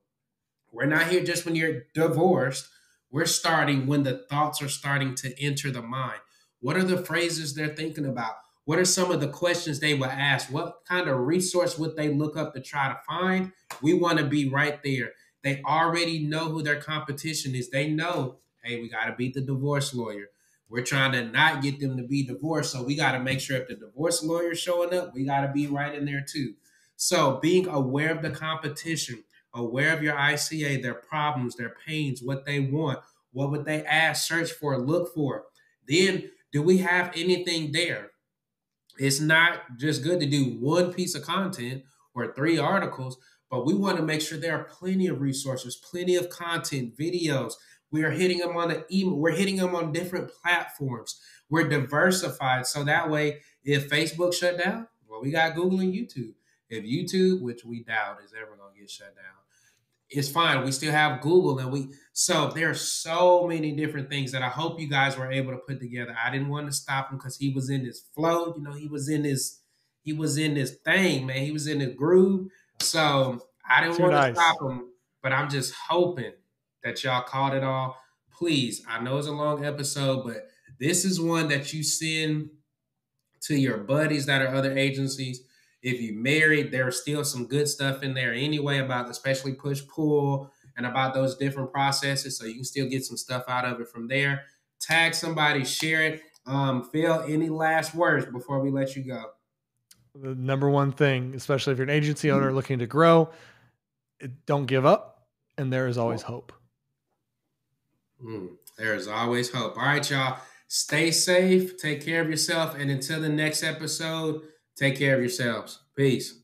We're not here just when you're divorced. We're starting when the thoughts are starting to enter the mind. What are the phrases they're thinking about? What are some of the questions they will ask? What kind of resource would they look up to try to find? We want to be right there. They already know who their competition is. They know, hey, we got to beat the divorce lawyer. We're trying to not get them to be divorced. So we got to make sure if the divorce lawyer's showing up, we got to be right in there too. So being aware of the competition, aware of your ICA, their problems, their pains, what they want, what would they ask, search for, look for. Then, do we have anything there? It's not just good to do one piece of content or 3 articles, but we want to make sure there are plenty of resources, plenty of content, videos. We are hitting them on the email. We're hitting them on different platforms. We're diversified. So that way, if Facebook shut down, well, we got Google and YouTube. If YouTube, which we doubt is ever going to get shut down, it's fine. We still have Google, and so there are so many different things that I hope you guys were able to put together. I didn't want to stop him because he was in his flow. You know, he was in his thing, man. He was in his groove. So I didn't want to stop him, but I'm just hoping that y'all caught it all. Please, I know it's a long episode, but this is one that you send to your buddies that are other agencies. If you married, there's still some good stuff in there anyway about especially push-pull and about those different processes. So you can still get some stuff out of it from there. Tag somebody, share it. Phil, any last words before we let you go? The number one thing, especially if you're an agency owner looking to grow, don't give up. And there is always hope. There is always hope. All right, y'all. Stay safe. Take care of yourself. And until the next episode, take care of yourselves. Peace.